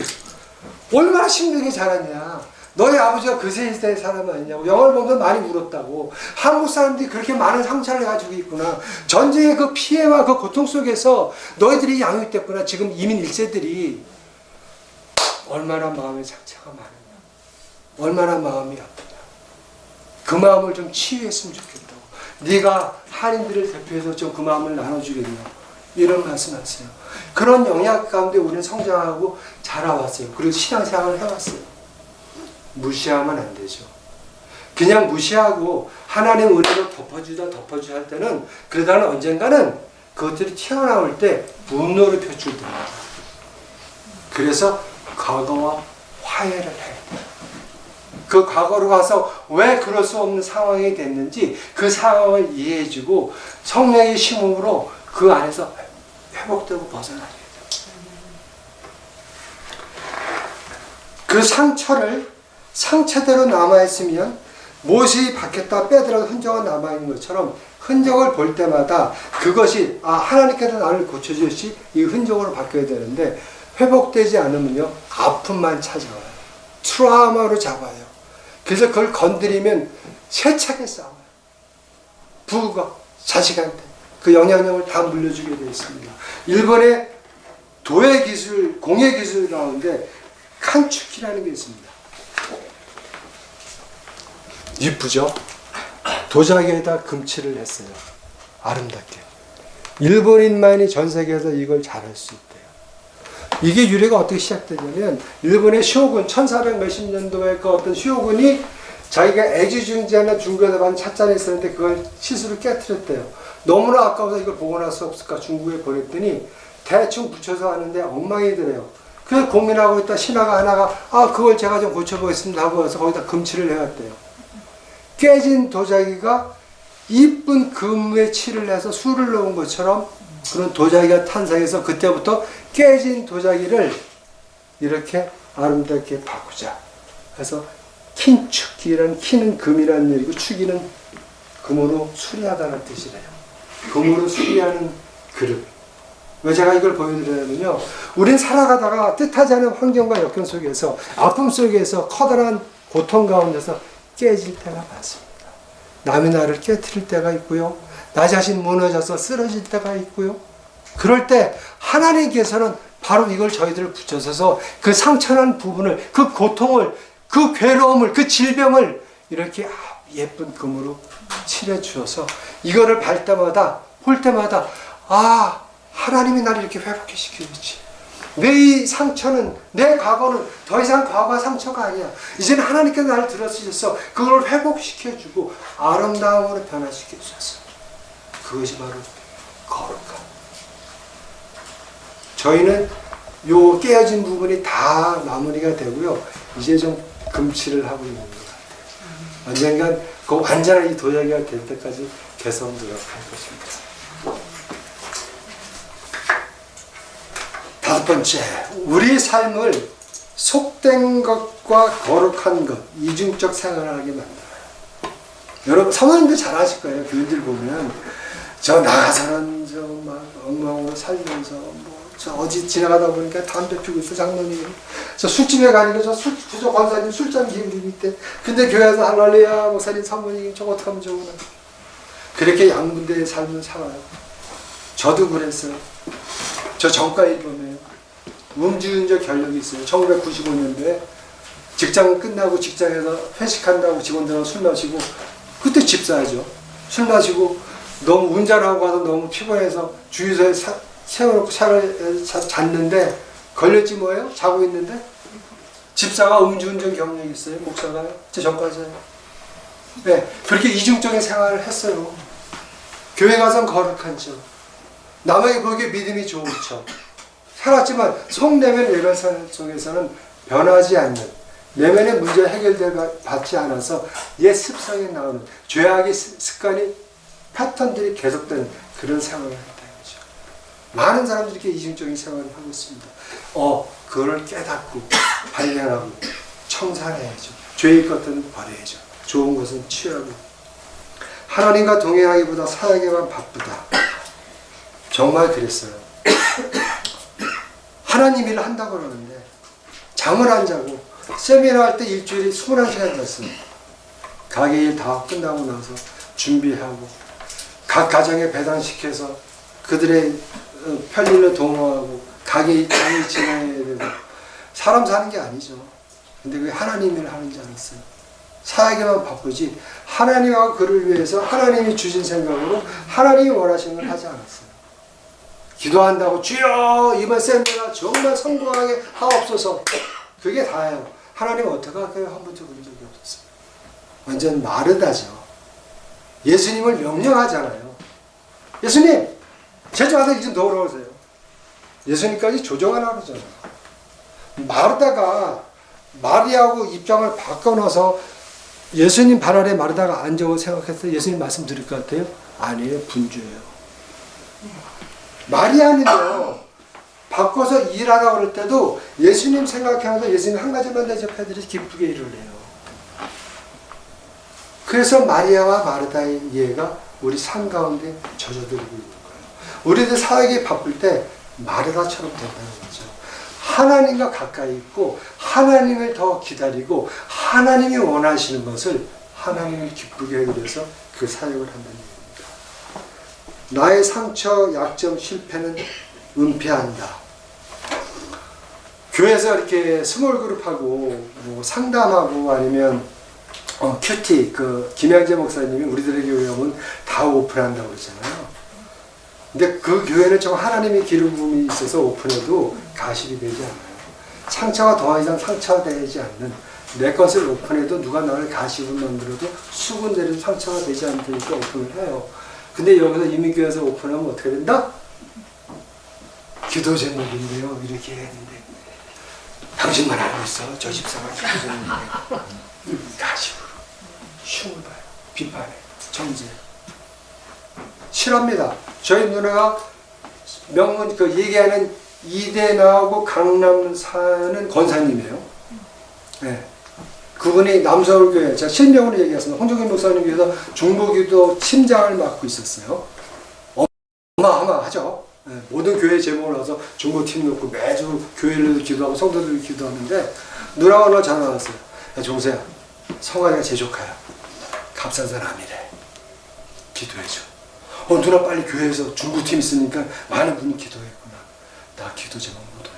얼마나 힘들게 자랐냐. 너희 아버지가 그 세대의 사람 아니냐고. 영화를 보면서 많이 울었다고. 한국 사람들이 그렇게 많은 상처를 가지고 있구나. 전쟁의 그 피해와 그 고통 속에서 너희들이 양육됐구나. 지금 이민 1세들이 얼마나 마음의 상처가 많으냐. 얼마나 마음이 아프냐. 그 마음을 좀 치유했으면 좋겠다고. 네가 한인들을 대표해서 좀 그 마음을 나눠주겠냐. 이런 말씀하세요. 그런 영향 가운데 우리는 성장하고 자라왔어요. 그리고 신앙생활을 해왔어요. 무시하면 안 되죠. 그냥 무시하고 하나님 은혜로 덮어주자 할 때는 그러다가 언젠가는 그것들이 튀어나올 때 분노로 표출됩니다. 그래서 과거와 화해를 해야 돼요. 그 과거로 가서 왜 그럴 수 없는 상황이 됐는지 그 상황을 이해해주고 성령의 심음으로 그 안에서 회복되고 벗어나야 돼요. 그 상처대로 남아있으면 못이 박혔다 빼들어도 흔적은 남아있는 것처럼 흔적을 볼 때마다 그것이 하나님께서 나를 고쳐주시 이 흔적으로 바뀌어야 되는데 회복되지 않으면요 아픔만 찾아와요. 트라우마로 잡아요. 그래서 그걸 건드리면 세차게 싸워요. 부부가 자식한테 그 영향력을 다 물려주게 되어 있습니다. 일본의 도예 기술, 공예 기술이라고 하는데 칸축기라는 게 있습니다. 이쁘죠? 도자기에다 금칠을 했어요. 아름답게. 일본인만이 전 세계에서 이걸 잘할 수 있대요. 이게 유래가 어떻게 시작되냐면 일본의 쇼군 1400 몇십 년도에 그 어떤 쇼군이 자기가 애지중지하는 중국에서 받은 찻잔이 있었는데 그걸 실수로 깨트렸대요. 너무나 아까워서 이걸 복원할 수 없을까 중국에 보냈더니 대충 붙여서 하는데 엉망이더래요. 그래서 고민하고 있다 신하가 하나가 그걸 제가 좀 고쳐보겠습니다 하고 와서 거기다 금칠을 해왔대요. 깨진 도자기가 이쁜 금에 칠을 해서 술을 넣은 것처럼 그런 도자기가 탄생해서 그때부터 깨진 도자기를 이렇게 아름답게 바꾸자. 그래서 킨축기라는 키는 금이라는 얘기고 축기는 금으로 수리하다는 뜻이래요. 금으로 수리하는 그릇. 왜 제가 이걸 보여드리냐면요. 우린 살아가다가 뜻하지 않은 환경과 역경 속에서 아픔 속에서 커다란 고통 가운데서 깨질 때가 많습니다. 남의 나를 깨트릴 때가 있고요. 나 자신 무너져서 쓰러질 때가 있고요. 그럴 때 하나님께서는 바로 이걸 저희들을 붙여서서 그 상처난 부분을, 그 고통을, 그 괴로움을, 그 질병을 이렇게 예쁜 금으로 칠해 주셔서 이거를 볼 때마다 하나님이 나를 이렇게 회복해 시켜주지. 내 이 상처는, 내 과거는 더 이상 과거와 상처가 아니야. 이제는 하나님께서 나를 들어주셔서 그걸 회복시켜주고 아름다움으로 변화시켜 주셨어. 그것이 바로 거룩함. 저희는 요 깨어진 부분이 다 마무리가 되고요. 이제 좀 금칠을 하고 있는 것 같아요. 언젠간 그 완전한 이 도자기가 될 때까지 개선 노력할 것입니다. 다섯 번째, 우리 삶을 속된 것과 거룩한 것, 이중적 생활을 하게 만들어요. 여러분, 사모님들 잘 아실 거예요. 교인들 보면 저 나가서는 저 막 엉망으로 살면서 저 어디 지나가다 보니까 담배 피우고 있어 장로님. 저 술집에 가니까 저 권사님 술잔 기울이고 있대. 근데 교회에서 할렐루야 목사님 사모님 저거 어떡하면 좋으나. 그렇게 양분대의 삶을 살아요. 저도 그랬어요. 저 정가 일범이에요. 음주운전 경력이 있어요. 1995년도에 직장 끝나고 직장에서 회식한다고 직원들하고 술 마시고 그때 집사하죠. 술 마시고 너무 운전하고 와서 너무 피곤해서 주유소에 세워놓고 차를 잤는데 걸렸지 뭐예요? 자고 있는데 집사가 음주운전 경력이 있어요. 목사가요. 제 전과자예요. 네, 그렇게 이중적인 생활을 했어요. 교회 가서는 거룩한 척, 남에게 보기에 믿음이 좋은 척 살았지만 속내면 외관 속에서는 변하지 않는, 내면의 문제 해결받지 않아서 옛 습성에 나오는 죄악의 습관이 패턴들이 계속되는 그런 생활을 했다는 거죠. 많은 사람들이 이렇게 이중적인 생활을 하고 있습니다. 그걸 깨닫고 발견하고 청산해야죠. 죄의 것들은 버려야죠. 좋은 것은 취하고. 하나님과 동행하기보다 사역에만 바쁘다. 정말 그랬어요. 하나님 일을 한다고 그러는데 잠을 안 자고 세미나 할 때 일주일에 21시간 잤어요. 가게 일 다 끝나고 나서 준비하고 각 가정에 배당시켜서 그들의 편리를 도모하고 가게 장을 지나야 되고 사람 사는 게 아니죠. 근데 그게 하나님 일을 하는 줄 알았어요. 사에게만 바쁘지 하나님하고 그를 위해서 하나님이 주신 생각으로 하나님이 원하시는 걸 하지 않았어요. 기도한다고 주여 이번 세미나 정말 성공하게 하옵소서. 그게 다예요. 하나님 어떻게 할까요? 한 번도 그런 적이 없었어요. 완전 마르다죠. 예수님을 명령하잖아요. 예수님 제자 아들 이제 돌아오세요. 예수님까지 조정하라고 그러잖아요. 마르다가 마리아하고 입장을 바꿔놔서 예수님 발 아래 마르다가 앉아고 생각해서 예수님 말씀 드릴 것 같아요? 아니에요. 분주해요. 마리아는요 바꿔서 일하라고 그럴 때도 예수님 생각하면서 예수님 한 가지만 대접해드려서 기쁘게 일을 해요. 그래서 마리아와 마르다의 이해가 우리 삶 가운데 젖어들고 있는 거예요. 우리들 사역이 바쁠 때 마르다처럼 된다는 거죠. 하나님과 가까이 있고 하나님을 더 기다리고 하나님이 원하시는 것을 하나님을 기쁘게 하기 위해서 그 사역을 한다는 얘기입니다. 나의 상처, 약점, 실패는 은폐한다. 교회에서 이렇게 스몰 그룹하고 뭐 상담하고 아니면 큐티 그 김양재 목사님이 우리들의 교회 오면 다 오픈한다고 그러잖아요. 근데 그 교회는 좀 하나님의 기름 부음이 있어서 오픈해도 가십이 되지 않아요. 상처가 더 이상 상처되지 않는 내 것을 오픈해도 누가 나를 가십을 만들어도 수군대로 상처가 되지 않으니까 오픈을 해요. 근데 여기서 이민교회에서 오픈하면 어떻게 된다? 기도 제목인데요. 이렇게 해야 되는데 당신만 알고 있어. 저 집사가 기도 제목인데 가십으로 흉을 봐요. 비판해. 정죄. 싫어합니다. 저희 누나가 명문 그 얘기하는 이대 나오고 강남 사는 권사님이에요. 네. 그분이 남서울교회 제가 실명으로 얘기했습니다. 홍종인 목사님께서 중보기도 팀장을 맡고 있었어요. 어마어마하죠. 네. 모든 교회 제목을 넣어서 중보팀 놓고 매주 교회를 기도하고 성도들 기도하는데 누나가 오늘 전화 왔어요. 야, 종세야, 성화이가 제 조카야. 값싼 사람이래. 기도해줘. 누나 빨리 교회에서 중보팀 있으니까 많은 분이 기도했구나. 나 기도 제목 못 올려.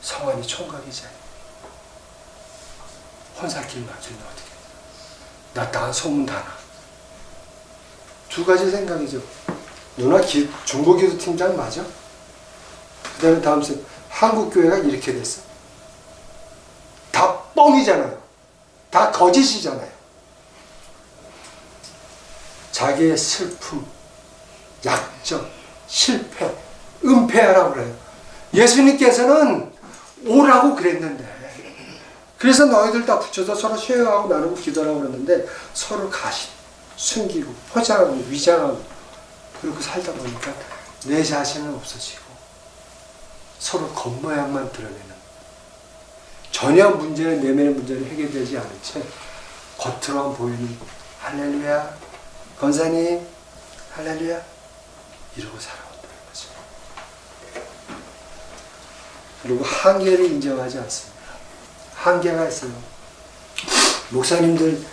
성환이 총각이지. 혼살길 맞추면 어떻게? 나 땅 소문 다 나. 두 가지 생각이죠. 누나 중보기도 팀장 맞아? 그 다음에 다음 생 한국교회가 이렇게 됐어. 다 뻥이잖아요. 다 거짓이잖아요. 자기의 슬픔, 약점, 실패, 은폐하라고 그래요. 예수님께서는 오라고 그랬는데 그래서 너희들 다 붙여서 서로 쉐어하고 나누고 기도하라고 그랬는데 서로 가십, 숨기고 포장하고 위장하고 그렇게 살다 보니까 내 자신은 없어지고 서로 겉모양만 드러내는 전혀 문제는 내면의 문제는 해결되지 않은 채 겉으로만 보이는 할렐루야 권사님 할렐루야 이러고 살아온다는 거죠. 그리고 한계를 인정하지 않습니다. 한계가 있어요. 목사님들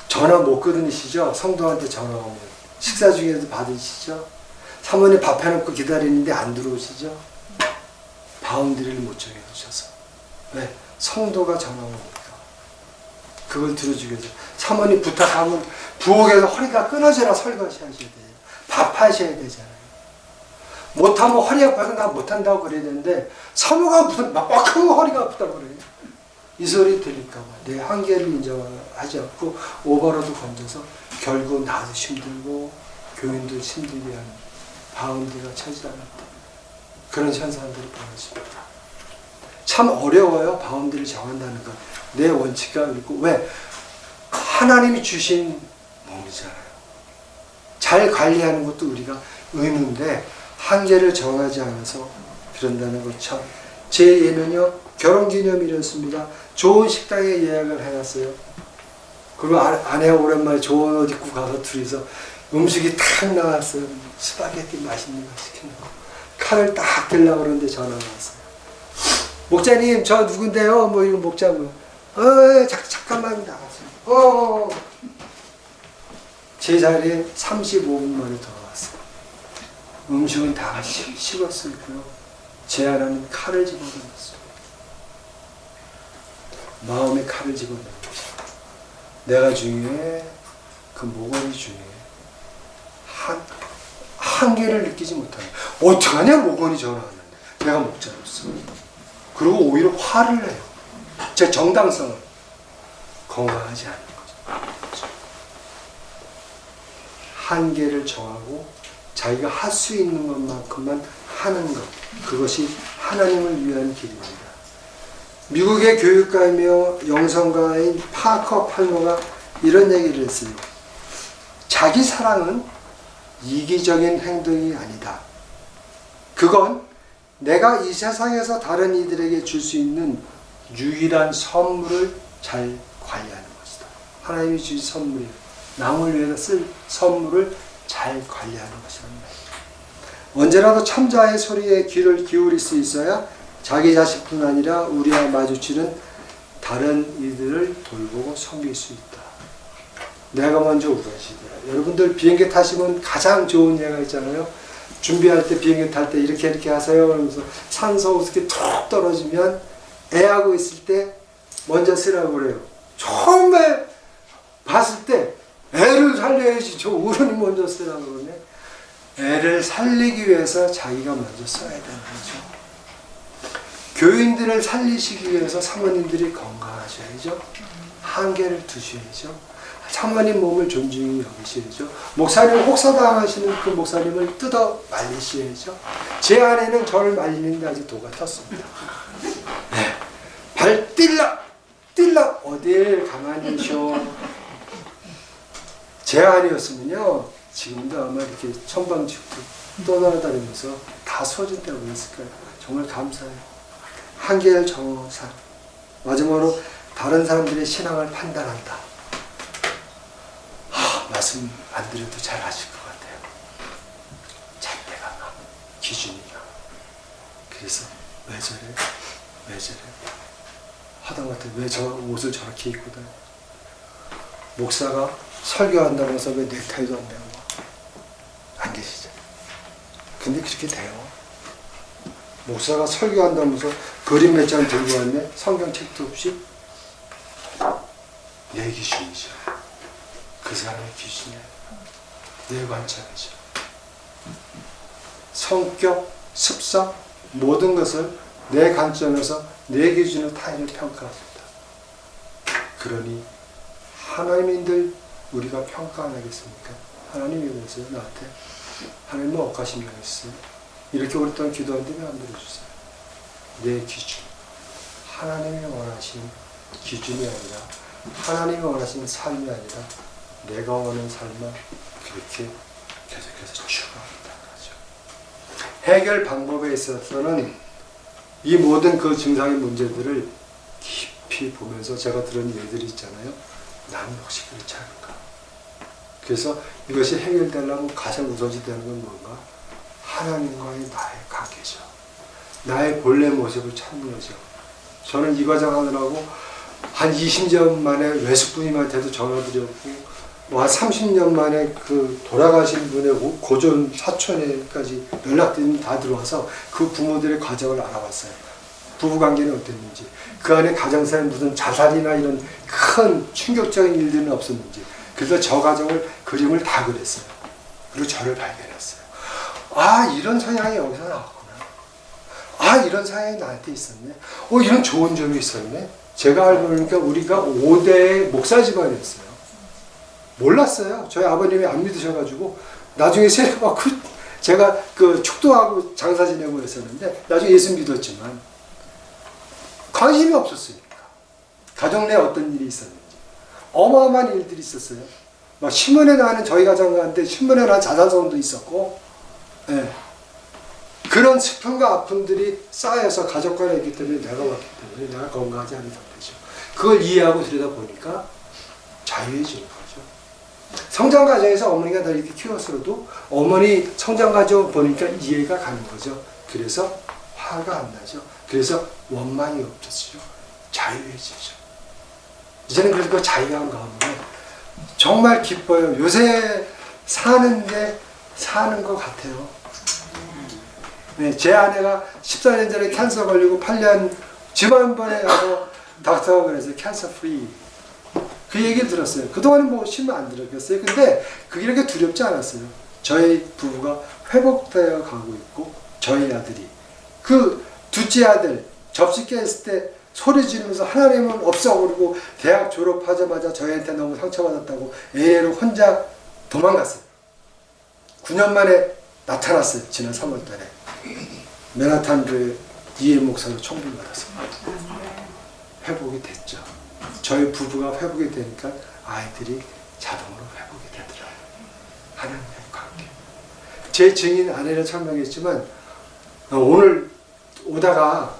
전화 못 끊으시죠? 성도한테 전화 오면 식사 중에도 받으시죠? 사모님 밥 해놓고 기다리는데 안 들어오시죠? 바운드리를 못 정해주셔서 왜? 성도가 전화 오니까 그걸 들어주기 위해서 사모님 부탁하면 부엌에서 허리가 끊어져라 설거지 하셔야 돼요. 밥 하셔야 되잖아요. 못하면 허리 아파서 나 못한다고 그래야 되는데 사모가 무슨 막 하면 허리가 아프다고 그래요. 이 소리 들을까봐 내 한계를 인정하지 않고 오버로드 건져서 결국 나도 힘들고 교인도 힘들게 하는 바운드가 차지 않았다. 그런 현상들이 벌어집니다. 참 어려워요. 바운드를 정한다는 건. 내 원칙과 있고 왜? 하나님이 주신 몸이잖아요. 잘 관리하는 것도 우리가 의무인데 한계를 정하지 않아서 그런다는 것 참. 제 예는요 결혼기념일이었습니다. 좋은 식당에 예약을 해놨어요. 그리고 아내가 오랜만에 좋은 옷 입고 가서 둘이서 음식이 탁 나왔어요. 스파게티 맛있는 거 시키는 거. 칼을 딱 들려고 그러는데 전화가 왔어요. 목자님 저 누군데요? 뭐 이거 목자 뭐. 잠깐만 나가세요. 제 자리에 35분 만에 돌아왔어요. 음식은 다 식었었고요. 제 안에는 칼을 집어넣었어요. 마음에 칼을 집어넣은 거죠. 내가 중요해. 그 모건이 중요해. 한계를 느끼지 못하는. 어떡하냐 모건이 전화 왔는데. 내가 목자로서. 그리고 오히려 화를 내요. 제 정당성을. 건강하지 않은 거죠. 한계를 정하고 자기가 할 수 있는 것만큼만 하는 것. 그것이 하나님을 위한 길입니다. 미국의 교육가이며 영성가인 파커 팔머가 이런 얘기를 했어요. 자기 사랑은 이기적인 행동이 아니다. 그건 내가 이 세상에서 다른 이들에게 줄 수 있는 유일한 선물을 잘 관리하는 것이다. 하나님이 주신 선물이에요. 남을 위해서 쓸 선물을 잘 관리하는 것이랍니다. 언제라도 참자의 소리에 귀를 기울일 수 있어야 자기 자식뿐 아니라 우리와 마주치는 다른 이들을 돌보고 섬길 수 있다. 내가 먼저 우선시되라. 여러분들 비행기 타시면 가장 좋은 예가 있잖아요. 준비할 때 비행기 탈 때 이렇게 하세요. 그러면서 산소 어떻게 툭 떨어지면 애하고 있을 때 먼저 쓰라고 그래요. 처음에 봤을 때 애를 살려야지 저 어른이 먼저 쓰라고 그러네. 애를 살리기 위해서 자기가 먼저 써야 되는 거죠. 교인들을 살리시기 위해서 사모님들이 건강하셔야죠. 한계를 두셔야죠. 사모님 몸을 존중히 여기셔야죠. 목사님 혹사당하시는 그 목사님을 뜯어 말리셔야죠. 제 아내는 저를 말리는데 아직 도가 텄습니다. 네. 발 뛸라 어딜 가만히 쉬어. 제 아내였으면요 지금도 아마 이렇게 천방지축 떠나다니면서 다 소진되고 있을 거예요. 정말 감사해요. 한계를 정사. 마지막으로 다른 사람들의 신앙을 판단한다. 말씀 안 드려도 잘 아실 것 같아요. 잣대가 나, 기준이 나. 그래서 왜 저래? 하다못해 왜 저 옷을 저렇게 입고 다녀? 목사가 설교한다고 해서 왜 넥타이도 안 매고 안 계시죠? 근데 그렇게 돼요. 목사가 설교한다면서 그림 몇 장 들고 왔네? 성경책도 없이? 내 기준이죠. 그 사람의 기준이에요. 내 관점이죠. 성격, 습성, 모든 것을 내 관점에서 내 기준으로 타인을 평가합니다. 그러니 하나님인들 우리가 평가 안 하겠습니까? 하나님이 그러세요 나한테. 하나님은 억하심이었어요. 이렇게 오랫동안 기도하는데 왜 안 들어주세요? 내 기준. 하나님이 원하신 기준이 아니라 하나님이 원하신 삶이 아니라 내가 원하는 삶만 그렇게 계속해서 추구한다는 거죠. 해결 방법에 있어서는 이 모든 그 증상의 문제들을 깊이 보면서 제가 들은 예들이 있잖아요. 나는 혹시 그렇지 않을까? 그래서 이것이 해결되려면 가장 우선시 되는 건 뭔가? 하나님과의 나의 관계죠. 나의 본래 모습을 찾는 거죠. 저는 이 과정 하느라고 한 20년 만에 외숙부님한테도 전화드렸고 한 30년 만에 그 돌아가신 분의 고존 사촌에까지 연락드리면 다 들어와서 그 부모들의 과정을 알아봤어요. 부부관계는 어땠는지, 그 안에 가정사에 무슨 자살이나 이런 큰 충격적인 일들은 없었는지. 그래서 저 가정을 그림을 다 그렸어요. 그리고 저를 발견했어요. 아, 이런 성향이 여기서 나왔구나. 아, 이런 성향이 나한테 있었네. 이런 좋은 점이 있었네. 제가 알고 보니까 우리가 5대의 목사 집안이었어요. 몰랐어요. 저희 아버님이 안 믿으셔가지고 나중에 세례받고 제가 그 축도하고 장사 지내고 했었는데 나중에 예수 믿었지만 관심이 없었으니까. 가정 내에 어떤 일이 있었는지 어마어마한 일들이 있었어요. 막 신문에 나가는 저희 가정한테 신문에 나가는 자살소원도 있었고, 예. 그런 슬픔과 아픔들이 쌓여서 가족 간에 있기 때문에 내가 왔기 때문에 내가 건강하지 않은 상태죠. 그걸 이해하고 들여다보니까 자유해지는 거죠. 성장 과정에서 어머니가 날 이렇게 키웠어도 어머니 성장 과정 보니까 이해가 가는 거죠. 그래서 화가 안 나죠. 그래서 원망이 없어지죠. 자유해지죠. 이제는 그래서 그 자유한 가운데 정말 기뻐요. 요새 사는데 사는 것 같아요. 네, 제 아내가 14년 전에 캔서 걸리고 8년 지난번에 가서 닥터가 그래서 캔서 프리 그 얘기를 들었어요. 그동안은 뭐 심을 안 들었겠어요. 근데 그게 이렇게 두렵지 않았어요. 저희 부부가 회복되어 가고 있고 저희 아들이 그 둘째 아들 접시 깼을 때 소리 지르면서 하나님은 없어 그러고 대학 졸업하자마자 저희한테 너무 상처받았다고 LA로 혼자 도망갔어요. 9년 만에 나타났어요. 지난 3월 달에 맨하탄주에 이해 목사로 총불받았습니다. 회복이 됐죠. 저희 부부가 회복이 되니까 아이들이 자동으로 회복이 되더라고요. 하나님의 관계. 제 증인 아내를 설명했지만 오늘 오다가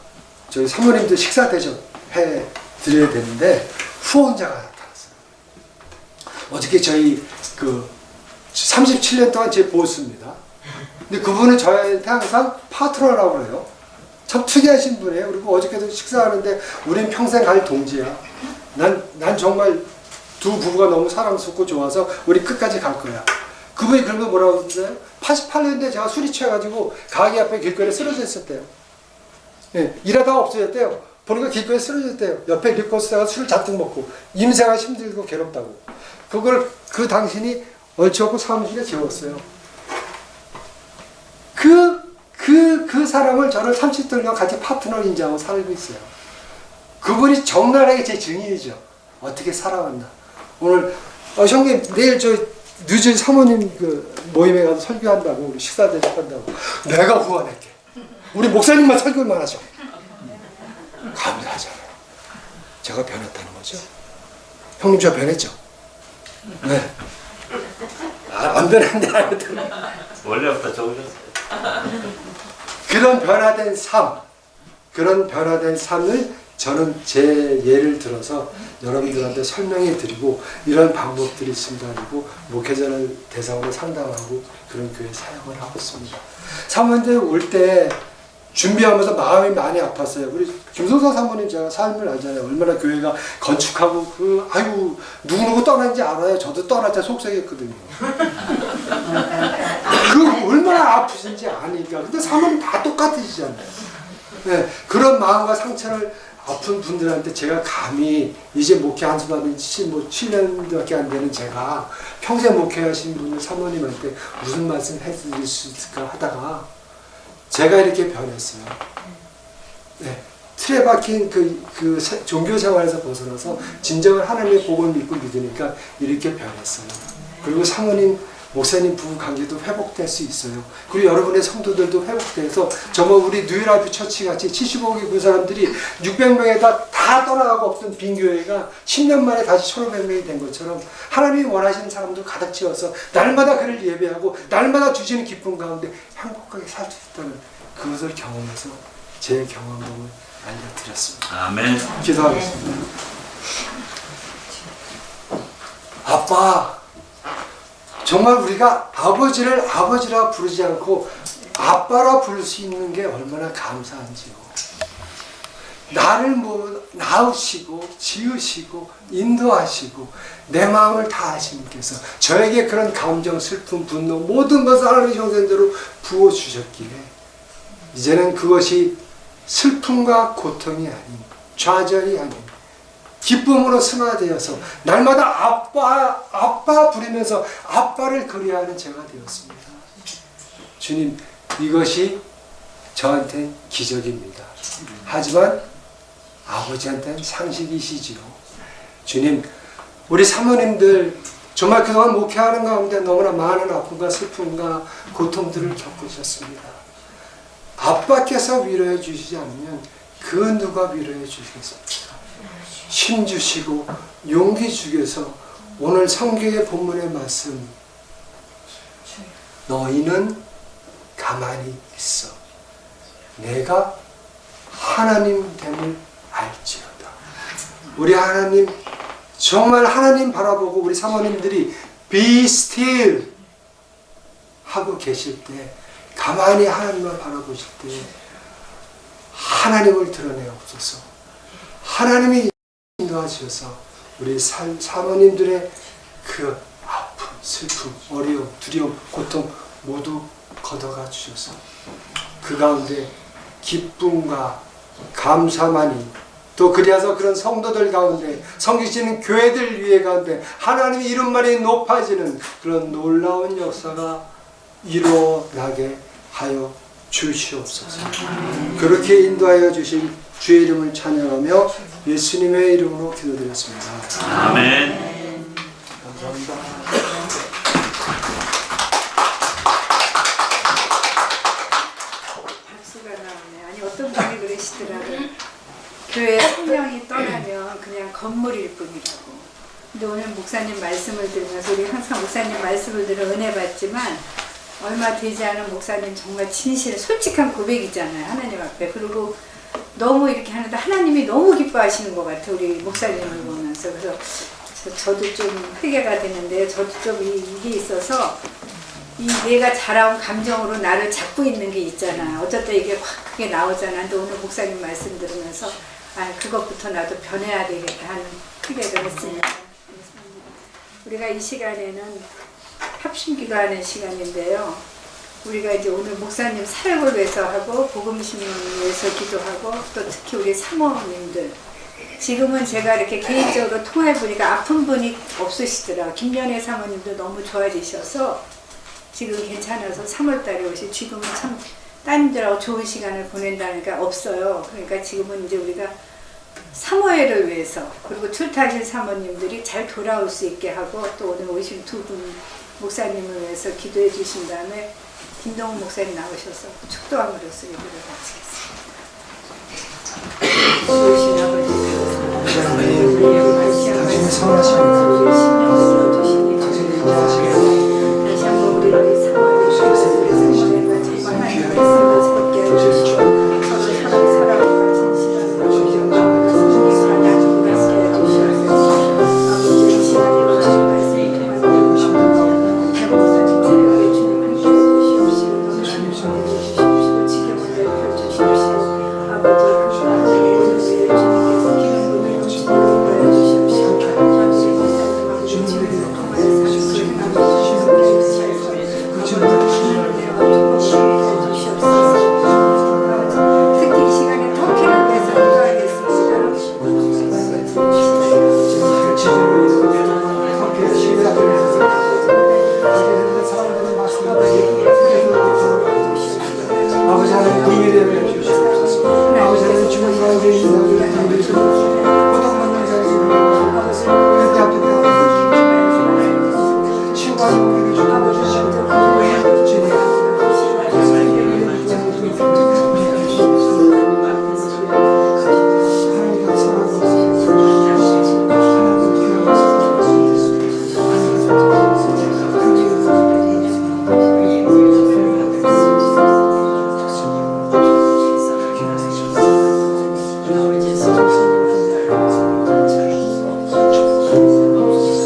저희 사모님들 식사 대접 해 드려야 되는데 후원자가 나타났어요. 어저께 저희 그 37년 동안 제 보스입니다. 근데 그분은 저한테 항상 파트너라고 그래요. 참 특이하신 분이에요. 그리고 어저께도 식사하는데 우린 평생 갈 동지야. 난 정말 두 부부가 너무 사랑스럽고 좋아서 우리 끝까지 갈 거야. 그분이 그런 거 뭐라고 했어요? 88년도에 제가 술이 취해가지고 가게 앞에 길거리에 쓰러져 있었대요. 예, 일하다가 없어졌대요. 보니까 길거리에 쓰러졌대요. 옆에 리코스다가 술을 잔뜩 먹고 임생활 힘들고 괴롭다고. 그걸 그 당신이 얼추고 사무실에 재웠어요. 그 사람을 저는 30년간 같이 파트너 인정하고 살고 있어요. 그분이 적나라하게 제 증인이죠. 어떻게 살아왔나. 오늘 형님 내일 저 뉴저지 사모님 그 모임에 가서 설교한다고 우리 식사 대접한다고. 내가 후원할게. 우리 목사님만 설교만 하죠. 감사하잖아요. 제가 변했다는 거죠. 형님 저 변했죠? 네. 안 변했는데 안 변했는데. 원래부터 좋으셨어요. 그런 변화된 삶을 저는 제 예를 들어서 여러분들한테 설명해 드리고 이런 방법들이 있습니다. 그리고 목회자를 대상으로 상담하고 그런 교회 사역을 하고 있습니다. 사모님들 올 때 준비하면서 마음이 많이 아팠어요. 우리 김성사 사모님 제가 삶을 알잖아요. 얼마나 교회가 건축하고 아이고 누구누구 떠난지 알아요. 저도 떠날 때 속상했거든요. 얼마나 아프신지 아니까. 근데 사모님 다 똑같으시잖아요. 네, 그런 마음과 상처를 아픈 분들한테 제가 감히 이제 목회 안수 받은 지 7년밖에 안 되는 제가 평생 목회하신 분들 사모님한테 무슨 말씀 해드릴 수 있을까 하다가 제가 이렇게 변했어요. 네, 틀에 박힌 그 종교 생활에서 벗어나서 진정한 하나님의 복을 믿고 믿으니까 이렇게 변했어요. 그리고 사모님, 목사님 부부 관계도 회복될 수 있어요. 그리고 여러분의 성도들도 회복돼서 정말 우리 뉴라이프 처치 같이 75개 그 사람들이 600명에다 다 떠나가고 없던 빈 교회가 10년 만에 다시 1,500명이 된 것처럼 하나님이 원하시는 사람들 가득 채워서 날마다 그를 예배하고 날마다 주시는 기쁨 가운데 행복하게 살 수 있다는 그것을 경험해서 제 경험을 알려드렸습니다. 아멘. 기도하겠습니다. 아빠, 정말 우리가 아버지를 아버지라 부르지 않고 아빠라 부를 수 있는 게 얼마나 감사한지요. 나를 낳으시고 지으시고 인도하시고 내 마음을 다 아시니께서 저에게 그런 감정, 슬픔, 분노 모든 것을 하나님의 형상대로 부어주셨기에 이제는 그것이 슬픔과 고통이 아닌 좌절이 아닌 기쁨으로 승화되어서 날마다 아빠 부르면서 아빠를 그리워하는 제가 되었습니다. 주님, 이것이 저한테 기적입니다. 하지만 아버지한테는 상식이시지요. 주님, 우리 사모님들 정말 그동안 목회하는 가운데 너무나 많은 아픔과 슬픔과 고통들을 겪으셨습니다. 아빠께서 위로해 주시지 않으면 그 누가 위로해 주시겠습니까? 힘 주시고 용기 주셔서 오늘 성경의 본문의 말씀, 너희는 가만히 있어 내가 하나님 됨을 알지어다. 우리 하나님, 정말 하나님 바라보고 우리 사모님들이 be still 하고 계실 때, 가만히 하나님을 바라보실 때 하나님을 드러내옵소서. 하나님이 인도하셔서 우리 사모님들의 그 아픔, 슬픔, 어려움, 두려움, 고통 모두 걷어가 주셔서 그 가운데 기쁨과 감사만이, 또 그리하서 그런 성도들 가운데, 섬기시는 교회들 위에 가운데 하나님의 이름만이 높아지는 그런 놀라운 역사가 일어나게 하여 주시옵소서. 그렇게 인도하여 주신 주의 이름을 찬양하며 예수님의 이름으로 기도드렸습니다. 아멘. 감사합니다. 박수가 나오네. 아니 어떤 분이 그러시더라고요. 교회 성령이 떠나면 그냥 건물일 뿐이라고. 근데 오늘 목사님 말씀을 들으면서 우리 항상 목사님 말씀을 들어 은혜 받지만 얼마 되지 않은 목사님 정말 진실 솔직한 고백이잖아요. 하나님 앞에. 그리고 너무 이렇게 하는데 하나님이 너무 기뻐하시는 것 같아요. 우리 목사님을 보면서. 그래서 저도 좀 회개가 되는데 저도 좀 이게 있어서 이 내가 자라온 감정으로 나를 잡고 있는 게 있잖아. 어쩌다 이게 확 크게 나오잖아. 근데 오늘 목사님 말씀 들으면서 아 그것부터 나도 변해야 되겠다 하는 회개를 했습니다. 우리가 이 시간에는 합심기도하는 시간인데요. 우리가 이제 오늘 목사님 사역을 위해서 하고 복음신문을 위해서 기도하고 또 특히 우리 사모님들 지금은 제가 이렇게 개인적으로 통화해 보니까 아픈 분이 없으시더라고요. 김연애 사모님도 너무 좋아지셔서 지금 괜찮아서 3월달에 오시. 지금은 참 따님들하고 좋은 시간을 보낸다니까 없어요. 그러니까 지금은 이제 우리가 사모예를 위해서 그리고 출타하신 사모님들이 잘 돌아올 수 있게 하고 또 오늘 오신 두 분 목사님을 위해서 기도해 주신 다음에 김동훈 목사님 나오셔서 축도함으로써 예배를 마치겠습니다. 오신 아버지 감사합니다. 당신의 선하심을 당신의 인도하심을 다시 한번 우리를 사모해 주시고 정말 하나님의 말씀을 새롭게 해주시고 서로 사랑과 진실함으로 주시옵소서. 나누고 함께 해주시옵소서. 아버지 이 시간에 주신 말씀을 통하여 대목사님 새롭게 주님 함께 해주시옵시고 너무 힘을 주시옵시고 지경을 넓혀주시옵시고 아버지 그 가운데 오늘 주님께서 기름을 주시고 인도하여 주시옵시고 아버지 목사님하고 주님을 통하여 특히 이 시간에 터키를 위해서 아버지 하나님 긍휼히 주시옵소서. 아버지 하나님 주님 가운데 있는 자들을 긍휼히 주시옵소서. 고통받는 자들을 그때 앞에 대하여 치유하는 긍휼히 주시옵소서.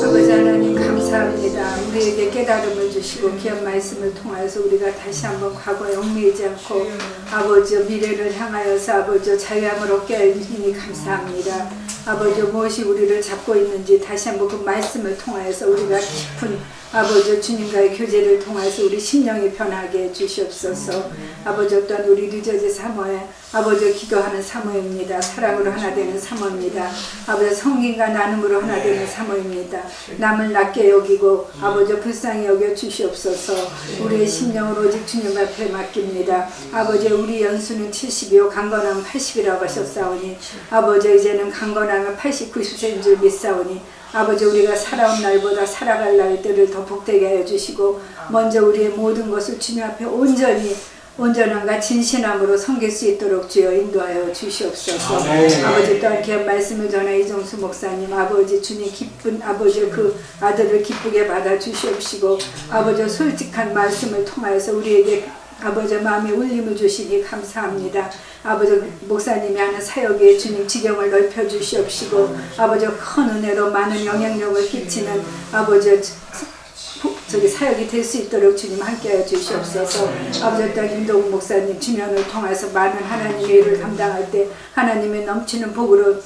아버지 하나님 감사합니다. 우리에게 깨달음을 주시고 귀한 말씀을 통하여서 우리가 다시 한번 과거에 얽매이지 않고 아버지 미래를 향하여서 아버지 자유함을 얻게 해주시니 감사합니다. 아버지 무엇이 우리를 잡고 있는지 다시 한번 그 말씀을 통하여서 우리가 깊은 아버지 주님과의 교제를 통해서 우리 심령이 변하게 해주시옵소서. 아버지 또한 우리 뉴저지 사모에 아버지 기도하는 사모입니다. 사랑으로 하나 되는 사모입니다. 아버지 성김과 나눔으로 하나 되는 사모입니다. 남을 낮게 여기고 아버지 불쌍히 여겨 주시옵소서. 우리의 심령을 오직 주님 앞에 맡깁니다. 아버지 우리 연수는 70이요 강건함은 80이라고 하셨사오니 아버지 이제는 강건함은 80, 90세인 줄 믿사오니 아버지 우리가 살아온 날보다 살아갈 날들을 더 복되게 하여 주시고 먼저 우리의 모든 것을 주님 앞에 온전함과 진실함으로 섬길 수 있도록 주여 인도하여 주시옵소서. 아버지 또한 귀한 말씀을 전해 이정수 목사님 아버지 주님 기쁜 아버지 그 아들을 기쁘게 받아 주시옵시고 아버지 솔직한 말씀을 통하여서 우리에게 아버지 마음에 울림을 주시니 감사합니다. 아버지 목사님이 하는 사역에 주님 지경을 넓혀 주시옵시고 아버지 큰 은혜로 많은 영향력을 끼치는 아버지 저기 사역이 될 수 있도록 주님 함께하여 주시옵소서. 아버지 딸 김동욱 목사님 지면을 통해서 많은 하나님의 일을 감당할 때 하나님의 넘치는 복으로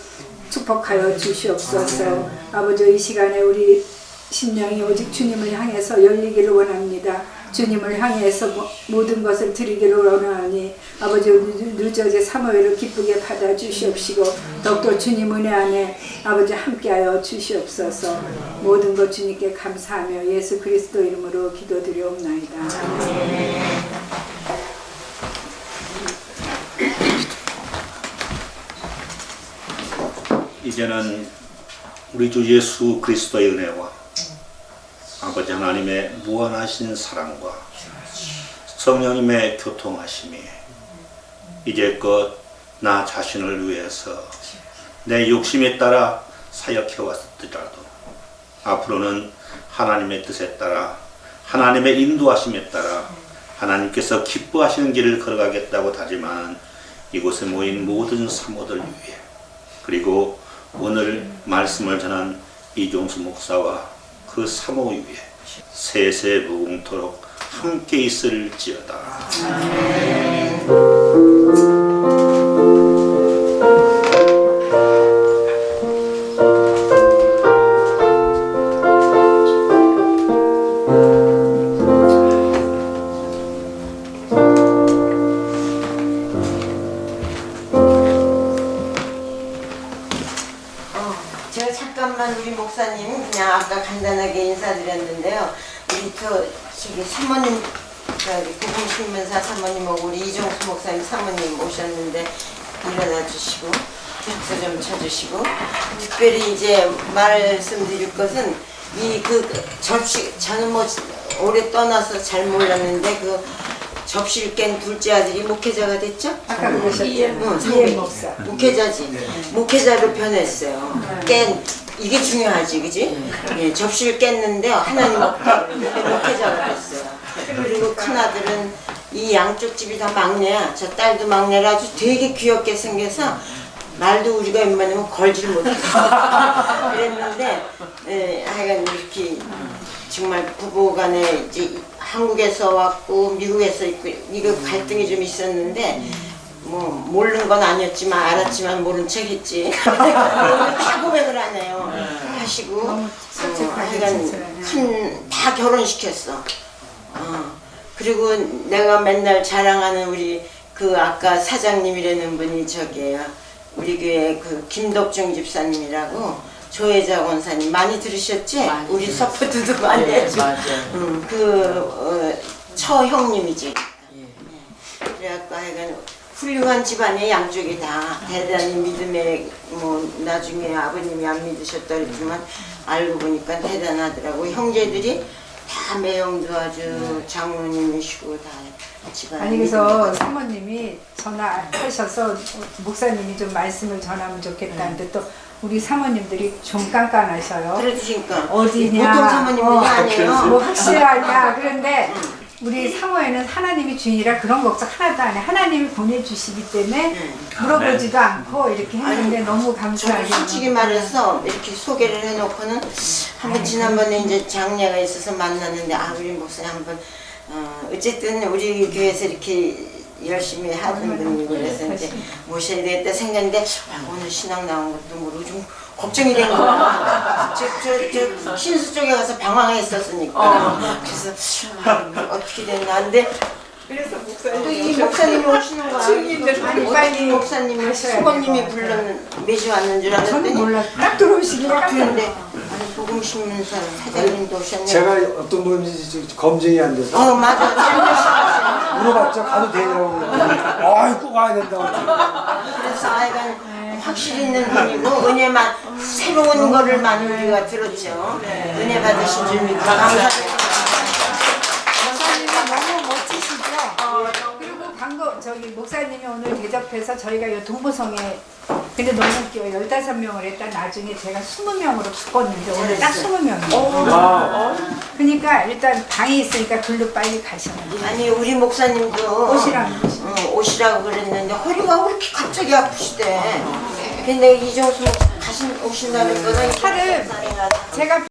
축복하여 주시옵소서. 아버지 이 시간에 우리 심령이 오직 주님을 향해서 열리기를 원합니다. 주님을 향해서 모든 것을 드리기를 원하니 아버지 뉴저지 사모예를 기쁘게 받아 주시옵시고 더욱더 주님 은혜 안에 아버지 함께하여 주시옵소서. 모든 것 주님께 감사하며 예수 그리스도 이름으로 기도드리옵나이다. 이제는 우리 주 예수 그리스도의 은혜와 아버지 하나님의 무한하신 사랑과 성령님의 교통하심이 이제껏 나 자신을 위해서 내 욕심에 따라 사역해 왔을지라도 앞으로는 하나님의 뜻에 따라 하나님의 인도하심에 따라 하나님께서 기뻐하시는 길을 걸어가겠다고 다짐하는 이곳에 모인 모든 사모들 위해 그리고 오늘 말씀을 전한 이종수 목사와 그 사모 위에 세세 무궁토록 함께 있을지어다. 제가 잠깐만 우리 목사님 그냥 아까 간단하게 인사드렸는데요. 우리 저기 사모님 복음신문사 사모님하고 우리 이종수 목사님 사모님 오셨는데 일어나 주시고 박수 좀 쳐주시고 특별히 이제 말씀드릴 것은 이 그 접시 저는 뭐 오래 떠나서 잘 몰랐는데 그 접시를 깬 둘째 아들이 목회자가 됐죠? 아까 그러셨죠? 응, 이해 목사. 목회자지. 목회자로 변했어요. 깬 이게 중요하지, 그지? 예, 접시를 깼는데 하나님 목회자가 됐어요. 그리고 큰 아들은 이 양쪽 집이 다 막내야. 저 딸도 막내라 아주 되게 귀엽게 생겨서 말도 우리가 웬만하면 걸질 못했어. 그랬는데 하여간 이렇게 정말 부부간에 이제 한국에서 왔고 미국에서 있고 이거 갈등이 좀 있었는데 뭐 모르는 건 아니었지만 알았지만 모른 척했지. 다 고백을 하네요. 하시고 하여간 다 결혼시켰어. 그리고 내가 맨날 자랑하는 우리 그 아까 사장님이라는 분이 저기에요. 우리 교회 그 김덕중 집사님이라고 조혜자 권사님 많이 들으셨지? 많이 우리 서포트도 많이 했죠. 처형님이지. 그래갖고 하여간 훌륭한 집안의 양쪽이 다 대단히 믿음에 뭐 나중에 아버님이 안 믿으셨다 그랬지만 알고 보니까 대단하더라고. 형제들이 다 매형도 아주 장로님이시고 다 집안에 아니 그래서 사모님이 전화하셔서 목사님이 좀 말씀을 전하면 좋겠다는데 또 우리 사모님들이 좀 깐깐하셔요. 그러시니까 어디냐, 보통 사모님들이 아니에요. 뭐 확실하냐. 그런데 우리 사모에는 하나님이 주인이라 그런 걱정 하나도 안 해. 하나님이 보내주시기 때문에 물어보지도 않고 이렇게 했는데 너무 감사하게. 솔직히 말해서 이렇게 소개를 해놓고는 한번 지난번에 이제 장례가 있어서 만났는데 우리 목사님 한번 어쨌든 우리 교회에서 이렇게 열심히 하는 분이고 그래서 이제 모셔야 되겠다 생각했는데 오늘 신앙 나온 것도 모르고 좀 걱정이 된 거야. 저 신수 쪽에 가서 방황했었으니까. 그래서 어떻게 됐나. 근데 그래서 또 이 목사님이 오시는 거야. 아니 빨리 목사님이 수건님이 매주 왔는 줄 저는 알았더니 몰라. 딱 들어오시기가 그런데 복음신문사 사장님도 오셨네. 제가 어떤 분인지 검증이 안 돼서 맞아. 물어봤죠. 가도 되냐고. 꼭 가야 된다고. 그래서 하여간 확실히 있는 분이고 은혜만 새로운 거를만 우리가 들었죠. 은혜 받으신 줄 믿고 감사드립니다. 목사님이 너무 멋지시죠? 그리고 저기 목사님이 오늘 대접해서 저희가 이 동보성에 근데 너무 웃겨요. 15명을 했다 나중에 제가 20명으로 바꿨는데 오늘 딱 20명이에요. 그러니까 일단 방이 있으니까 글로 빨리 가시는 거예요. 아니 우리 목사님도 오시라고 그랬는데 허리가 왜 이렇게 갑자기 아프시대. 근데 이종수 오신다는 거는 팔을 제가